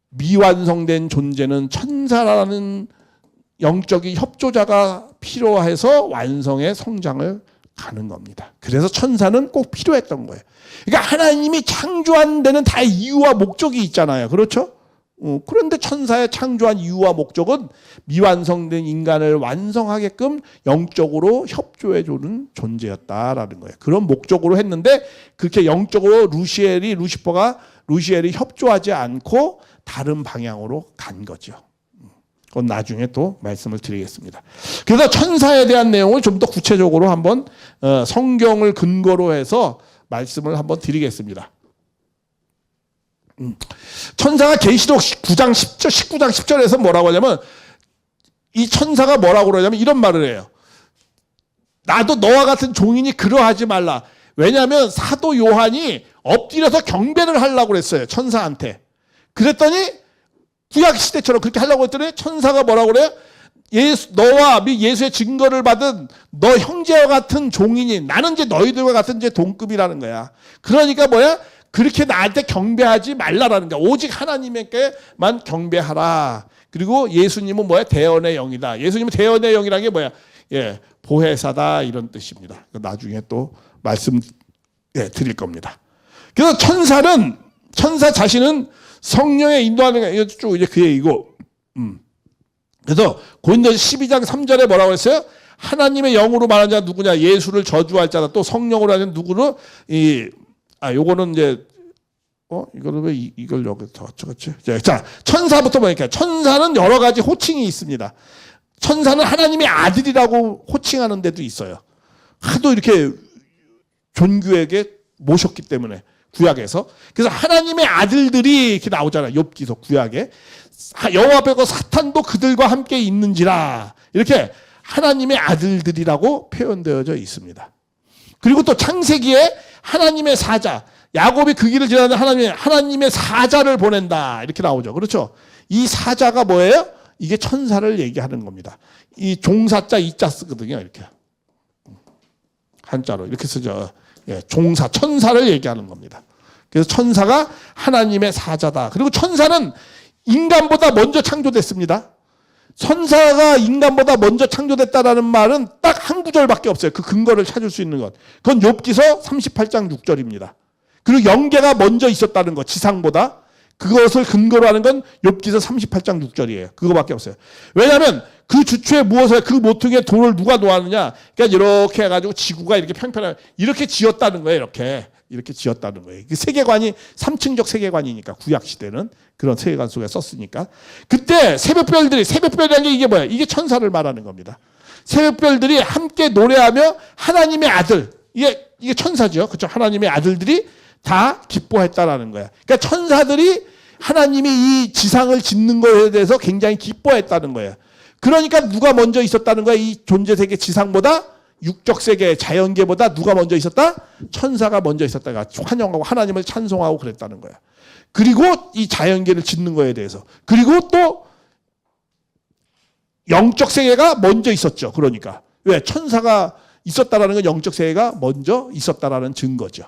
미완성된 존재는 천사라는 영적인 협조자가 필요해서 완성의 성장을 가는 겁니다. 그래서 천사는 꼭 필요했던 거예요. 그러니까 하나님이 창조한 데는 다 이유와 목적이 있잖아요. 그렇죠? 그런데 천사의 창조한 이유와 목적은 미완성된 인간을 완성하게끔 영적으로 협조해주는 존재였다라는 거예요. 그런 목적으로 했는데 그렇게 영적으로 루시엘이 협조하지 않고 다른 방향으로 간 거죠. 그건 나중에 또 말씀을 드리겠습니다. 그래서 천사에 대한 내용을 좀 더 구체적으로 한번 성경을 근거로 해서 말씀을 한번 드리겠습니다. 천사가 계시록 19장 10절에서 뭐라고 하냐면 이 천사가 뭐라고 그러냐면 이런 말을 해요. 나도 너와 같은 종이니 그러하지 말라. 왜냐하면 사도 요한이 엎드려서 경배를 하려고 그랬어요. 천사한테. 그랬더니 구약시대처럼 그렇게 하려고 했더니 천사가 뭐라고 그래요? 너와 예수의 증거를 받은 너 형제와 같은 종이니 나는 이제 너희들과 같은 이제 동급이라는 거야. 그러니까 뭐야? 그렇게 나한테 경배하지 말라라는 거야. 오직 하나님께만 경배하라. 그리고 예수님은 뭐야? 대언의 영이다. 예수님은 대언의 영이라는 게 뭐야? 예, 보혜사다 이런 뜻입니다. 나중에 또 말씀 드릴 겁니다. 그래서 천사 자신은 성령의 인도하는 게 이거 쭉 이제 그 얘기고. 그래서 고린도서 12장 3절에 뭐라고 했어요? 하나님의 영으로 말하는 자 누구냐? 예수를 저주할 자다. 또 성령으로 하는 누구를 요거는 이제 이거를 왜 이걸 여기 더 적었지? 자, 천사부터 보니까 천사는 여러 가지 호칭이 있습니다. 천사는 하나님의 아들이라고 호칭하는 데도 있어요. 하도 이렇게 존귀하게 모셨기 때문에 구약에서. 그래서 하나님의 아들들이 이렇게 나오잖아요. 욥기서 구약에. 여호와 앞에 사탄도 그들과 함께 있는지라. 이렇게 하나님의 아들들이라고 표현되어져 있습니다. 그리고 또 창세기에 하나님의 사자, 야곱이 그 길을 지나는 하나님의 사자를 보낸다. 이렇게 나오죠. 그렇죠? 이 사자가 뭐예요? 이게 천사를 얘기하는 겁니다. 이 종사자 이자 쓰거든요. 이렇게. 한자로 이렇게 쓰죠. 예, 종사, 천사를 얘기하는 겁니다. 그래서 천사가 하나님의 사자다. 그리고 천사는 인간보다 먼저 창조됐습니다. 천사가 인간보다 먼저 창조됐다라는 말은 딱 한 구절밖에 없어요. 그 근거를 찾을 수 있는 것. 그건 욥기서 38장 6절입니다. 그리고 영계가 먼저 있었다는 것, 지상보다. 그것을 근거로 하는 건 욥기서 38장 6절이에요. 그거밖에 없어요. 왜냐하면 그 주체에 무엇을, 그 모퉁이에 돌을 누가 놓았느냐. 그러니까 이렇게 해가지고 지구가 이렇게 평평하게 이렇게 지었다는 거예요. 이렇게 지었다는 거예요. 그 세계관이 3층적 세계관이니까 구약 시대는 그런 세계관 속에 썼으니까. 그때 새벽별이라는 게 이게 뭐야? 이게 천사를 말하는 겁니다. 새벽별들이 함께 노래하며 하나님의 아들, 이게 천사죠. 그렇죠? 하나님의 아들들이 다 기뻐했다라는 거야. 그러니까 천사들이 하나님이 이 지상을 짓는 것에 대해서 굉장히 기뻐했다는 거예요. 그러니까 누가 먼저 있었다는 거야? 이 존재 세계 지상보다 육적 세계 자연계보다 누가 먼저 있었다? 천사가 먼저 있었다가 환영하고 하나님을 찬송하고 그랬다는 거야. 그리고 이 자연계를 짓는 거에 대해서. 그리고 또 영적 세계가 먼저 있었죠. 그러니까. 왜? 천사가 있었다라는 건 영적 세계가 먼저 있었다라는 증거죠.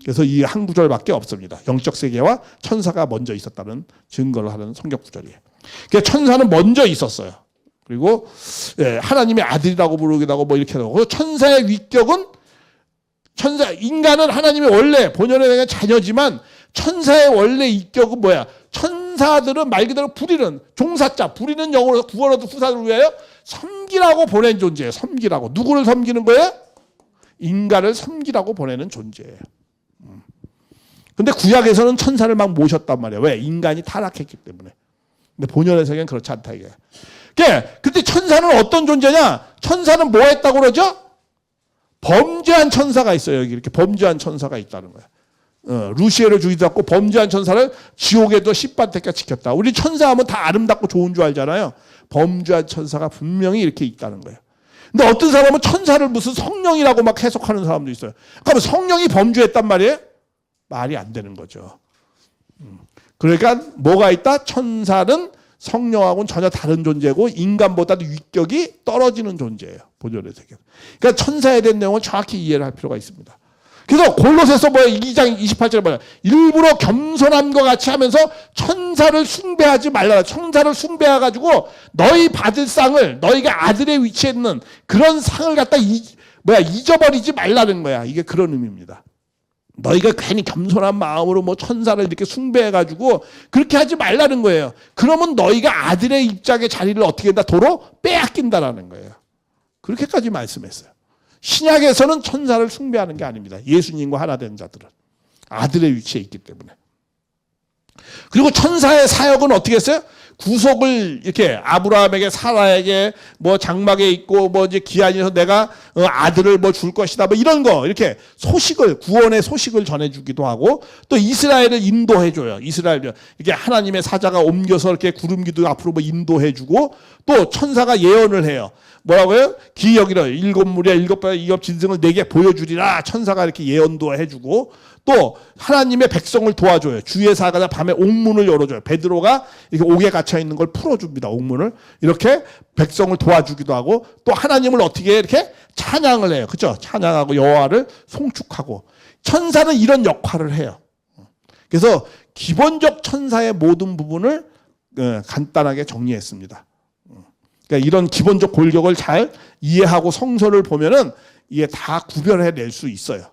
그래서 이 한 구절밖에 없습니다. 영적 세계와 천사가 먼저 있었다는 증거를 하는 성경 구절이에요. 그러니까 천사는 먼저 있었어요. 그리고 하나님의 아들이라고 부르기도 하고 뭐 이렇게 하고, 천사의 위격은 인간은 하나님의 원래 본연에 대한 자녀지만 천사의 원래 위격은 뭐야? 천사들은 말 그대로 부리는 종사자, 부리는 영어로 구원하는 후사를 위하여 섬기라고 보낸 존재예요. 섬기라고. 누구를 섬기는 거예요? 인간을 섬기라고 보내는 존재예요. 근데 구약에서는 천사를 막 모셨단 말이에요. 왜? 인간이 타락했기 때문에. 근데 본연의 세계는 그렇지 않다 이게. 근데 천사는 어떤 존재냐? 천사는 뭐 했다고 그러죠? 범죄한 천사가 있어요. 여기 이렇게 범죄한 천사가 있다는 거야. 루시엘을 죽이고 범죄한 천사를 지옥에도 10반대까 지켰다. 우리 천사하면 다 아름답고 좋은 줄 알잖아요. 범죄한 천사가 분명히 이렇게 있다는 거예요. 근데 어떤 사람은 천사를 무슨 성령이라고 막 해석하는 사람도 있어요. 그러면 성령이 범죄했단 말이에요? 말이 안 되는 거죠. 그러니까 뭐가 있다? 천사는 성령하고는 전혀 다른 존재고 인간보다도 위격이 떨어지는 존재예요. 본연의 세계. 그러니까 천사에 대한 내용을 정확히 이해를 할 필요가 있습니다. 그래서 골로새서 2장 28절에 뭐야? 일부러 겸손함과 같이 하면서 천사를 숭배하지 말라. 천사를 숭배해가지고 너희 받을 상을, 너희가 아들의 위치에 있는 그런 상을 갖다 잊어버리지 말라는 거야. 이게 그런 의미입니다. 너희가 괜히 겸손한 마음으로 뭐 천사를 이렇게 숭배해가지고 그렇게 하지 말라는 거예요. 그러면 너희가 아들의 입장의 자리를 어떻게 한다? 도로 빼앗긴다라는 거예요. 그렇게까지 말씀했어요. 신약에서는 천사를 숭배하는 게 아닙니다. 예수님과 하나 된 자들은 아들의 위치에 있기 때문에. 그리고 천사의 사역은 어떻게 했어요? 구속을 이렇게 아브라함에게 사라에게 뭐 장막에 있고 뭐 이제 기한이어서 내가 아들을 뭐 줄 것이다 뭐 이런 거 이렇게 소식을 구원의 소식을 전해주기도 하고 또 이스라엘을 인도해줘요. 이스라엘 이렇게 하나님의 사자가 옮겨서 이렇게 구름기둥 앞으로 뭐 인도해주고 또 천사가 예언을 해요. 뭐라고요? 기여기를 7무리와 7배 이업 진승을 내게 보여주리라. 천사가 이렇게 예언도 해주고 또 하나님의 백성을 도와줘요. 주의 사가자 밤에 옥문을 열어줘요. 베드로가 이렇게 옥에 갇혀 있는 걸 풀어줍니다. 옥문을 이렇게 백성을 도와주기도 하고 또 하나님을 어떻게 이렇게 찬양을 해요. 그렇죠? 찬양하고 여호와를 송축하고 천사는 이런 역할을 해요. 그래서 기본적 천사의 모든 부분을 간단하게 정리했습니다. 그러니까 이런 기본적 골격을 잘 이해하고 성서를 보면은 이게 다 구별해낼 수 있어요.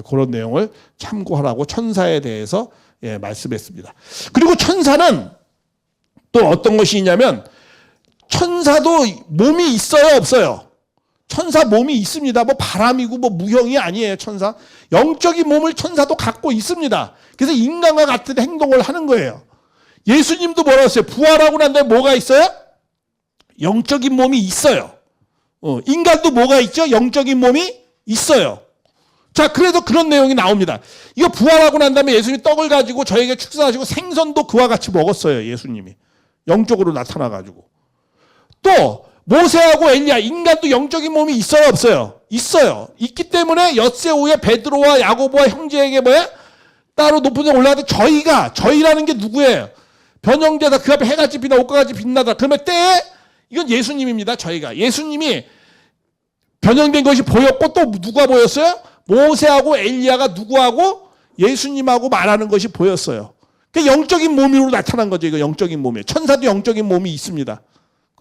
그런 내용을 참고하라고 천사에 대해서 말씀했습니다. 그리고 천사는 또 어떤 것이 있냐면 천사도 몸이 있어요, 없어요? 천사 몸이 있습니다. 뭐 바람이고 뭐 무형이 아니에요, 천사. 영적인 몸을 천사도 갖고 있습니다. 그래서 인간과 같은 행동을 하는 거예요. 예수님도 뭐라고 했어요? 부활하고 난 다음에 뭐가 있어요? 영적인 몸이 있어요. 인간도 뭐가 있죠? 영적인 몸이 있어요. 자, 그래도 그런 내용이 나옵니다. 이거 부활하고 난 다음에 예수님이 떡을 가지고 저에게 축사하시고 생선도 그와 같이 먹었어요, 예수님이. 영적으로 나타나가지고. 또 모세하고 엘리야, 인간도 영적인 몸이 있어요, 없어요? 있어요. 있기 때문에 엿새 오후에 베드로와 야고보와 형제에게 뭐야? 따로 높은 데 올라가는데 저희라는 게 누구예요? 변형되다 그 앞에 해같이 빛나 옷과같이 빛나다. 그러면 때에 이건 예수님입니다. 저희가. 예수님이 변형된 것이 보였고 또 누가 보였어요? 모세하고 엘리야가 누구하고? 예수님하고 말하는 것이 보였어요. 그 영적인 몸으로 나타난 거죠. 이거 영적인 몸이에요. 천사도 영적인 몸이 있습니다.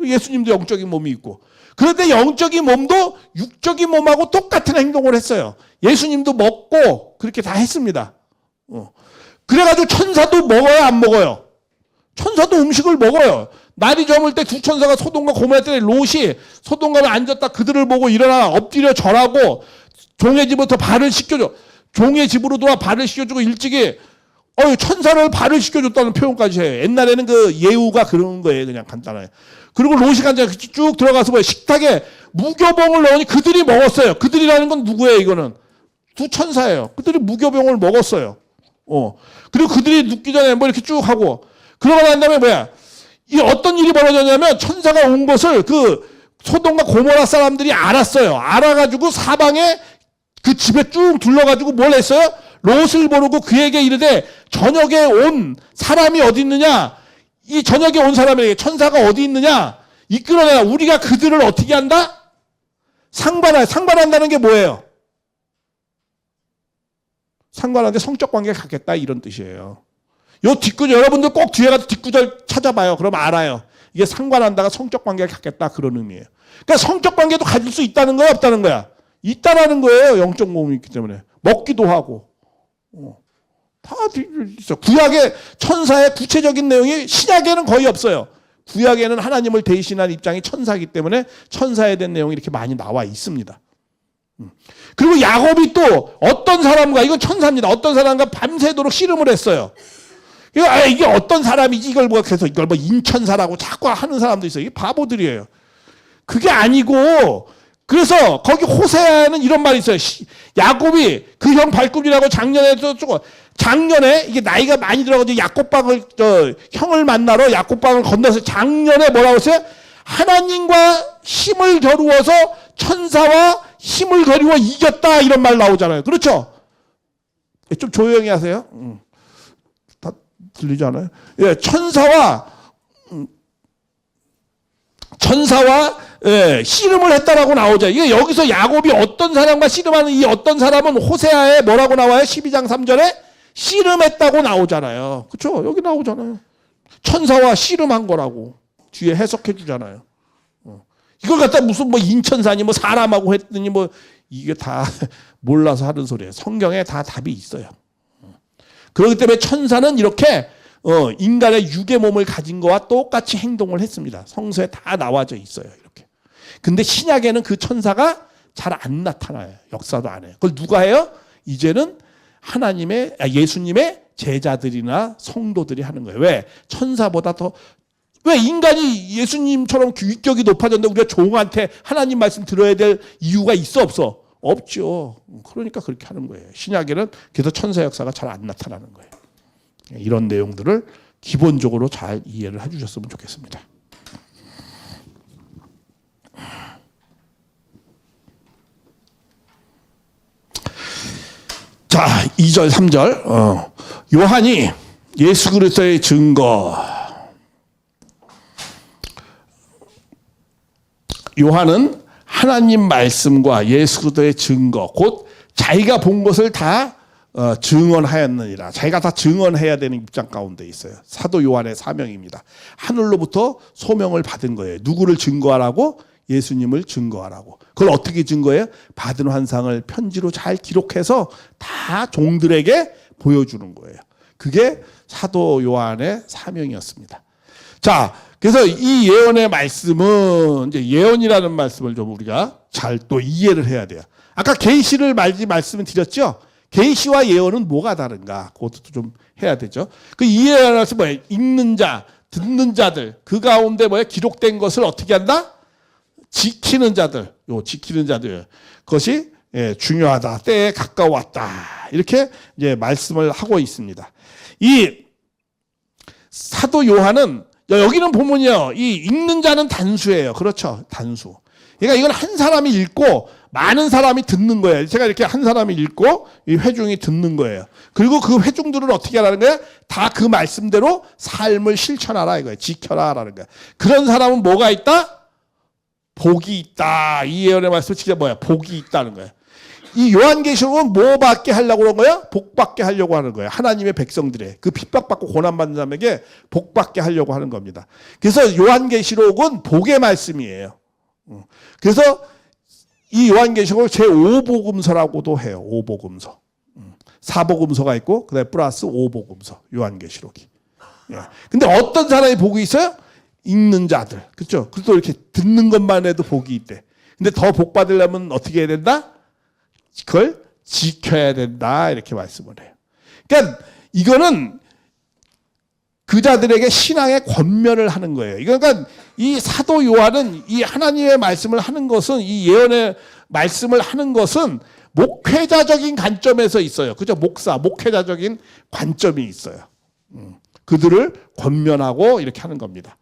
예수님도 영적인 몸이 있고. 그런데 영적인 몸도 육적인 몸하고 똑같은 행동을 했어요. 예수님도 먹고 그렇게 다 했습니다. 그래가지고 천사도 먹어요, 안 먹어요? 천사도 음식을 먹어요. 날이 저물 때 두 천사가 소돔과 고모라 때에 롯이 소돔가에 앉았다 그들을 보고 일어나 엎드려 절하고 종의 집부터 발을 씻겨줘. 종의 집으로 돌아 발을 씻겨주고 일찍이 천사를 발을 씻겨줬다는 표현까지 해요. 옛날에는 그 예우가 그런 거예요. 그냥 간단하게. 그리고 롯이 간장 쭉 들어가서 뭐예요? 식탁에 무교병을 넣으니 그들이 먹었어요. 그들이라는 건 누구예요? 이거는 두 천사예요. 그들이 무교병을 먹었어요. 그리고 그들이 눕기 전에 뭐 이렇게 쭉 하고 그러고 난 다음에 뭐야? 이 어떤 일이 벌어졌냐면 천사가 온 것을 그 소돔과 고모라 사람들이 알았어요. 알아가지고 사방에 그 집에 쭉 둘러가지고 뭘 했어요? 롯을 부르고 그에게 이르되 저녁에 온 사람이 어디 있느냐? 이 저녁에 온 사람에게 천사가 어디 있느냐? 이끌어내라. 우리가 그들을 어떻게 한다? 상관한다는 게 뭐예요? 상관하는데 성적 관계를 갖겠다 이런 뜻이에요. 요 뒷구절 여러분들 꼭 뒤에 가서 뒷구절 찾아봐요. 그럼 알아요. 이게 상관한다가 성적 관계를 갖겠다 그런 의미예요. 그러니까 성적 관계도 가질 수 있다는 거야, 없다는 거야? 있다라는 거예요. 영적 몸이 있기 때문에 먹기도 하고 다 있어. 구약의 천사의 구체적인 내용이 신약에는 거의 없어요. 구약에는 하나님을 대신한 입장이 천사이기 때문에 천사에 대한 내용이 이렇게 많이 나와 있습니다. 그리고 야곱이 또 어떤 사람과 이건 천사입니다. 어떤 사람과 밤새도록 씨름을 했어요. 이게 어떤 사람이지 이걸 그래서 이걸 인천사라고 자꾸 하는 사람도 있어요. 이게 바보들이에요. 그게 아니고 그래서 거기 호세아는 이런 말이 있어요. 야곱이 그 형 발굽이라고 작년에 이게 나이가 많이 들어가지고 야곱방을 형을 만나러 야곱방을 건너서 작년에 뭐라고 했어요? 하나님과 힘을 겨루어서 천사와 힘을 겨루어 이겼다 이런 말 나오잖아요. 그렇죠? 좀 조용히 하세요. 다 들리지 않아요? 예, 천사와 씨름을 했다라고 나오죠. 이게 여기서 야곱이 어떤 사람과 씨름하는 이 어떤 사람은 호세아에 뭐라고 나와요? 12장 3절에 씨름했다고 나오잖아요. 그렇죠? 여기 나오잖아요. 천사와 씨름한 거라고 뒤에 해석해 주잖아요. 이걸 갖다 무슨 인천사니 사람하고 했더니 이게 다 몰라서 하는 소리예요. 성경에 다 답이 있어요. 그렇기 때문에 천사는 이렇게 인간의 육의 몸을 가진 거와 똑같이 행동을 했습니다. 성서에 다 나와져 있어요. 이렇게. 근데 신약에는 그 천사가 잘 안 나타나요. 역사도 안 해요. 그걸 누가 해요? 이제는 예수님의 제자들이나 성도들이 하는 거예요. 왜? 천사보다 왜 인간이 예수님처럼 위격이 높아졌는데 우리가 종한테 하나님 말씀 들어야 될 이유가 있어 없어? 없죠. 그러니까 그렇게 하는 거예요. 신약에는 그래서 천사 역사가 잘 안 나타나는 거예요. 이런 내용들을 기본적으로 잘 이해를 해주셨으면 좋겠습니다. 자, 2절, 3절. 요한이 예수 그리스도의 증거. 요한은 하나님 말씀과 예수 그리스도의 증거, 곧 자기가 본 것을 다 증언하였느니라. 자기가 다 증언해야 되는 입장 가운데 있어요. 사도 요한의 사명입니다. 하늘로부터 소명을 받은 거예요. 누구를 증거하라고? 예수님을 증거하라고. 그걸 어떻게 증거해요? 받은 환상을 편지로 잘 기록해서 다 종들에게 보여주는 거예요. 그게 사도 요한의 사명이었습니다. 자, 그래서 이 예언의 말씀은 이제 예언이라는 말씀을 좀 우리가 잘 또 이해를 해야 돼요. 아까 계시를 말씀을 드렸죠? 계시와 예언은 뭐가 다른가? 그것도 좀 해야 되죠. 그 이해하는 것은 뭐예요? 읽는 자, 듣는 자들, 그 가운데 뭐예요? 기록된 것을 어떻게 한다? 지키는 자들, 지키는 자들. 그것이 중요하다. 때에 가까웠다. 이렇게 이제 말씀을 하고 있습니다. 이 사도 요한은 여기는 보면요, 이 읽는 자는 단수예요. 그렇죠, 단수. 그러니까 이건 한 사람이 읽고 많은 사람이 듣는 거예요. 제가 이렇게 한 사람이 읽고 이 회중이 듣는 거예요. 그리고 그 회중들은 어떻게 하라는 거예요? 다 그 말씀대로 삶을 실천하라 이거예요. 지켜라라는 거예요. 그런 사람은 뭐가 있다? 복이 있다. 이 예언의 말씀은 진짜 뭐야? 복이 있다는 거예요. 이 요한계시록은 뭐 받게 하려고 그런 거야? 복 받게 하려고 하는 거예요. 하나님의 백성들의 그 핍박받고 고난받는 사람에게 복 받게 하려고 하는 겁니다. 그래서 요한계시록은 복의 말씀이에요. 그래서 이 요한계시록을 제5복음서라고도 해요. 5복음서. 4복음서가 있고 그다음에 플러스 5복음서. 요한계시록이. 근데 어떤 사람이 복이 있어요? 읽는 자들. 그렇죠? 그래서 이렇게 듣는 것만 해도 복이 있대. 근데 더 복 받으려면 어떻게 해야 된다? 그걸 지켜야 된다. 이렇게 말씀을 해요. 그러니까 이거는 그 자들에게 신앙의 권면을 하는 거예요. 그러니까 이 사도 요한은 이 하나님의 말씀을 하는 것은 이 예언의 말씀을 하는 것은 목회자적인 관점에서 있어요. 그죠? 목회자적인 관점이 있어요. 그들을 권면하고 이렇게 하는 겁니다.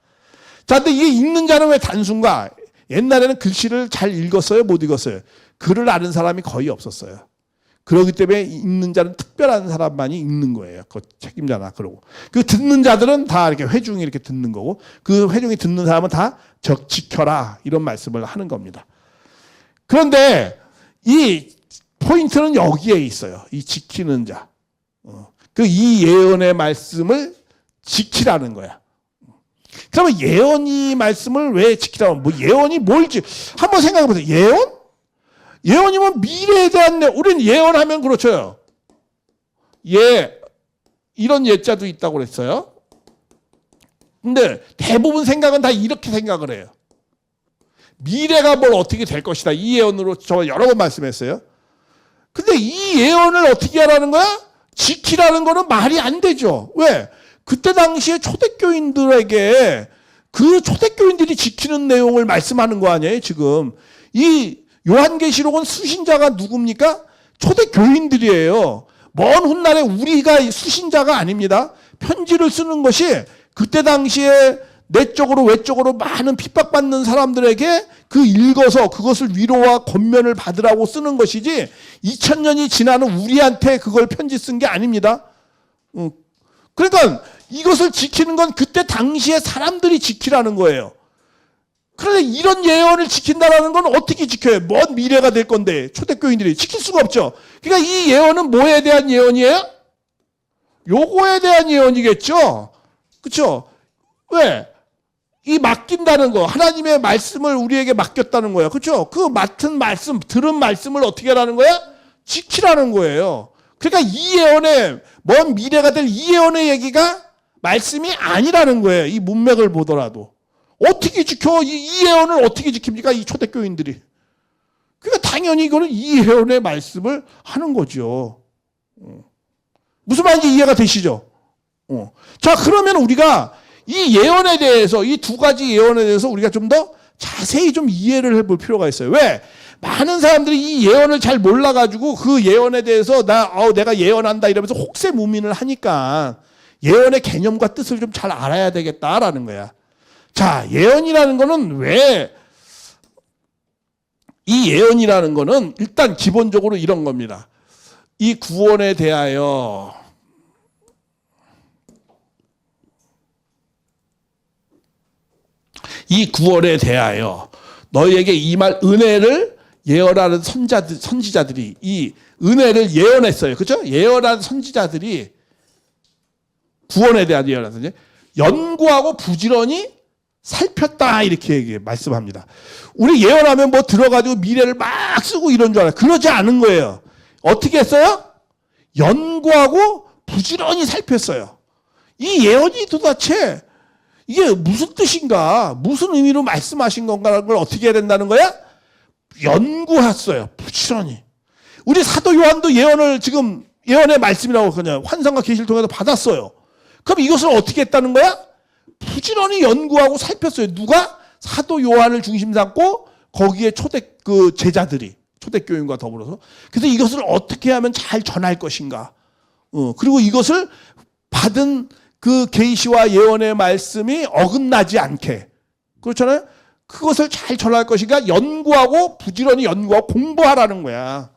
자, 근데 이게 읽는 자는 왜 단순가? 옛날에는 글씨를 잘 읽었어요? 못 읽었어요? 글을 아는 사람이 거의 없었어요. 그렇기 때문에 읽는 자는 특별한 사람만이 읽는 거예요. 그 책임자나 그러고. 그 듣는 자들은 다 이렇게 회중이 이렇게 듣는 거고 그 회중이 듣는 사람은 다 지켜라 이런 말씀을 하는 겁니다. 그런데 이 포인트는 여기에 있어요. 이 지키는 자. 그 이 예언의 말씀을 지키라는 거야. 그러면 예언이 말씀을 왜 지키라고? 뭐 예언이 뭘지 한번 생각해 보세요. 예언? 예언이면 미래에 대한 우리는 예언하면 그렇죠. 이런 예자도 있다고 그랬어요. 근데 대부분 생각은 다 이렇게 생각을 해요. 미래가 뭘 어떻게 될 것이다. 이 예언으로 저 여러 번 말씀했어요. 근데 이 예언을 어떻게 하라는 거야? 지키라는 거는 말이 안 되죠. 왜? 그때 당시에 초대교인들에게 그 초대교인들이 지키는 내용을 말씀하는 거 아니에요, 지금. 이 요한계시록은 수신자가 누굽니까? 초대교인들이에요. 먼 훗날에 우리가 수신자가 아닙니다. 편지를 쓰는 것이 그때 당시에 내적으로 외적으로 많은 핍박받는 사람들에게 그 읽어서 그것을 위로와 권면을 받으라고 쓰는 것이지 2000년이 지나는 우리한테 그걸 편지 쓴 게 아닙니다. 그러니까 이것을 지키는 건 그때 당시에 사람들이 지키라는 거예요. 그런데 이런 예언을 지킨다라는 건 어떻게 지켜요? 먼 미래가 될 건데 초대교인들이 지킬 수가 없죠. 그러니까 이 예언은 뭐에 대한 예언이에요? 요거에 대한 예언이겠죠. 그렇죠? 왜? 이 맡긴다는 거, 하나님의 말씀을 우리에게 맡겼다는 거야. 그렇죠? 그 맡은 말씀, 들은 말씀을 어떻게 하라는 거야? 지키라는 거예요. 그러니까 이 예언의 먼 미래가 될 이 예언의 얘기가 말씀이 아니라는 거예요. 이 문맥을 보더라도. 어떻게 지켜? 이 예언을 어떻게 지킵니까? 이 초대교인들이. 그러니까 당연히 이거는 이 예언의 말씀을 하는 거죠. 무슨 말인지 이해가 되시죠? 자, 그러면 우리가 이 예언에 대해서, 이 두 가지 예언에 대해서 우리가 좀 더 자세히 좀 이해를 해볼 필요가 있어요. 왜? 많은 사람들이 이 예언을 잘 몰라가지고 그 예언에 대해서 내가 예언한다 이러면서 혹세무민을 하니까 예언의 개념과 뜻을 좀 잘 알아야 되겠다라는 거야. 자, 예언이라는 거는 왜, 이 예언이라는 거는 일단 기본적으로 이런 겁니다. 이 구원에 대하여 너희에게 임할 은혜를 예언하는 선지자들이 이 은혜를 예언했어요. 그렇죠? 예언하는 선지자들이 구원에 대한 예언을 했어요. 연구하고 부지런히 살폈다 이렇게 말씀합니다. 우리 예언하면 뭐 들어가지고 미래를 막 쓰고 이런 줄 알아요. 그러지 않은 거예요. 어떻게 했어요? 연구하고 부지런히 살폈어요. 이 예언이 도대체 이게 무슨 뜻인가, 무슨 의미로 말씀하신 건가라는 걸 어떻게 해야 된다는 거야? 연구했어요. 부지런히. 우리 사도 요한도 예언을 지금 예언의 말씀이라고 그냥 환상과 계시를 통해서 받았어요. 그럼 이것을 어떻게 했다는 거야? 부지런히 연구하고 살폈어요. 누가? 사도 요한을 중심 삼고 거기에 제자들이 초대교인과 더불어서. 그래서 이것을 어떻게 하면 잘 전할 것인가. 그리고 이것을 받은 그 계시와 예언의 말씀이 어긋나지 않게. 그렇잖아요? 그것을 잘 전할 것인가 연구하고 부지런히 연구하고 공부하라는 거야.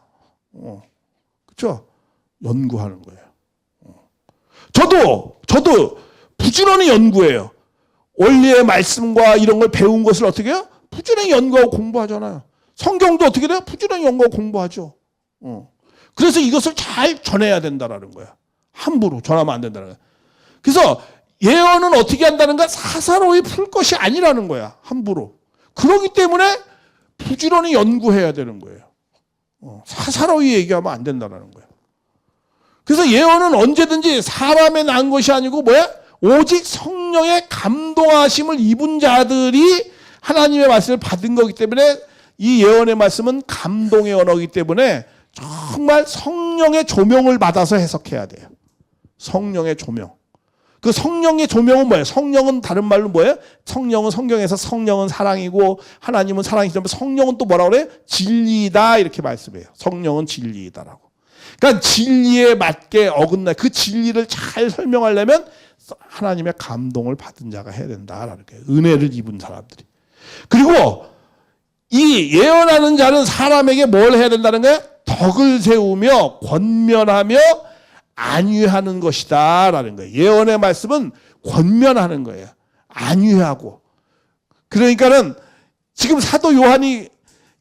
그렇죠? 연구하는 거예요. 저도 부지런히 연구해요. 원리의 말씀과 이런 걸 배운 것을 어떻게 해요? 부지런히 연구하고 공부하잖아요. 성경도 어떻게 돼요? 부지런히 연구하고 공부하죠. 그래서 이것을 잘 전해야 된다라는 거야. 함부로 전하면 안 된다는 거야. 그래서 예언은 어떻게 한다는가? 사사로이 풀 것이 아니라는 거야. 함부로. 그렇기 때문에 부지런히 연구해야 되는 거예요. 사사로이 얘기하면 안 된다는 거야. 그래서 예언은 언제든지 사람의 난 것이 아니고 뭐야? 오직 성령의 감동하심을 입은 자들이 하나님의 말씀을 받은 거기 때문에 이 예언의 말씀은 감동의 언어이기 때문에 정말 성령의 조명을 받아서 해석해야 돼요. 성령의 조명. 그 성령의 조명은 뭐예요? 성령은 다른 말로 뭐예요? 성령은 성경에서 성령은 사랑이고 하나님은 사랑이지만 성령은 또 뭐라고 그래요? 진리이다 이렇게 말씀해요. 성령은 진리이다라고. 그러니까 진리에 맞게 어긋나 그 진리를 잘 설명하려면 하나님의 감동을 받은 자가 해야 된다라는 거예요. 은혜를 입은 사람들이. 그리고 이 예언하는 자는 사람에게 뭘 해야 된다는 거예요? 덕을 세우며 권면하며 안위하는 것이다 라는 거예요. 예언의 말씀은 권면하는 거예요. 안위하고. 그러니까는 지금 사도 요한이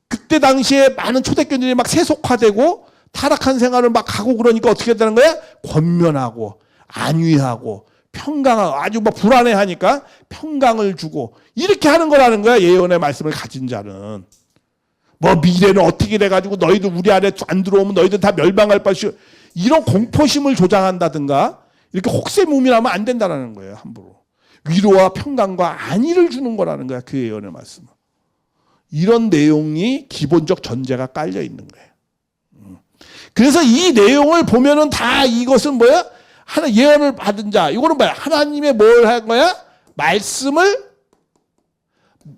그때 당시에 많은 초대교인들이 막 세속화되고 타락한 생활을 막 하고 그러니까 어떻게 했다는 거야? 권면하고 안위하고 평강하고 아주 막 불안해하니까 평강을 주고 이렇게 하는 거라는 거야. 예언의 말씀을 가진 자는. 뭐 미래는 어떻게 돼가지고 너희들 우리 안에 안 들어오면 너희들 다 멸망할 것이 이런 공포심을 조장한다든가 이렇게 혹세무민하면 안 된다는 거예요. 함부로. 위로와 평강과 안위를 주는 거라는 거야. 그 예언의 말씀은. 이런 내용이 기본적 전제가 깔려 있는 거예요. 그래서 이 내용을 보면은 다 이것은 뭐야? 예언을 받은 자. 이거는 뭐야? 하나님의 뭘 한 거야? 말씀을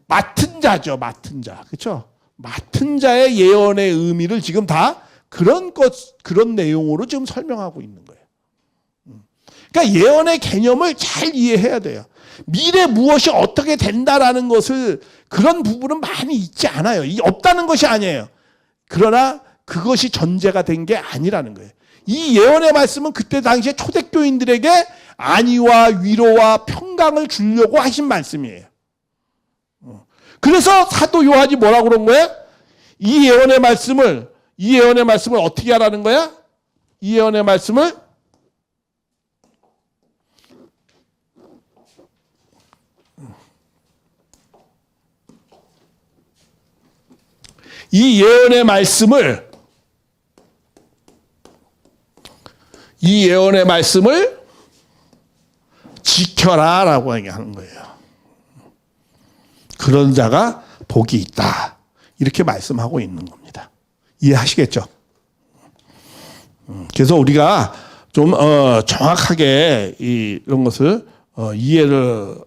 맡은 자죠. 맡은 자. 그렇죠? 맡은 자의 예언의 의미를 지금 다 그런 내용으로 지금 설명하고 있는 거예요. 그러니까 예언의 개념을 잘 이해해야 돼요. 미래 무엇이 어떻게 된다라는 것을 그런 부분은 많이 있지 않아요. 없다는 것이 아니에요. 그러나 그것이 전제가 된 게 아니라는 거예요. 이 예언의 말씀은 그때 당시에 초대교인들에게 안위와 위로와 평강을 주려고 하신 말씀이에요. 그래서 사도 요한이 뭐라고 그런 거예요? 이 예언의 말씀을 어떻게 하라는 거야? 이 예언의 말씀을 지켜라라고 얘기하는 거예요. 그런 자가 복이 있다. 이렇게 말씀하고 있는 겁니다. 이해하시겠죠? 그래서 우리가 좀 정확하게 이런 것을 이해를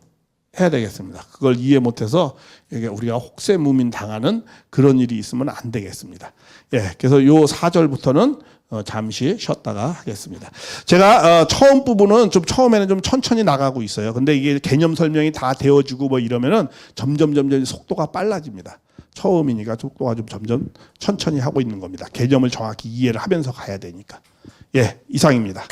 해야 되겠습니다. 그걸 이해 못해서 우리가 혹세무민 당하는 그런 일이 있으면 안 되겠습니다. 예, 그래서 요 4절부터는 잠시 쉬었다가 하겠습니다. 제가 처음 부분은 처음에는 좀 천천히 나가고 있어요. 근데 이게 개념 설명이 다 되어지고 뭐 이러면은 점점 속도가 빨라집니다. 처음이니까 속도가 좀 점점 천천히 하고 있는 겁니다. 개념을 정확히 이해를 하면서 가야 되니까. 예, 이상입니다.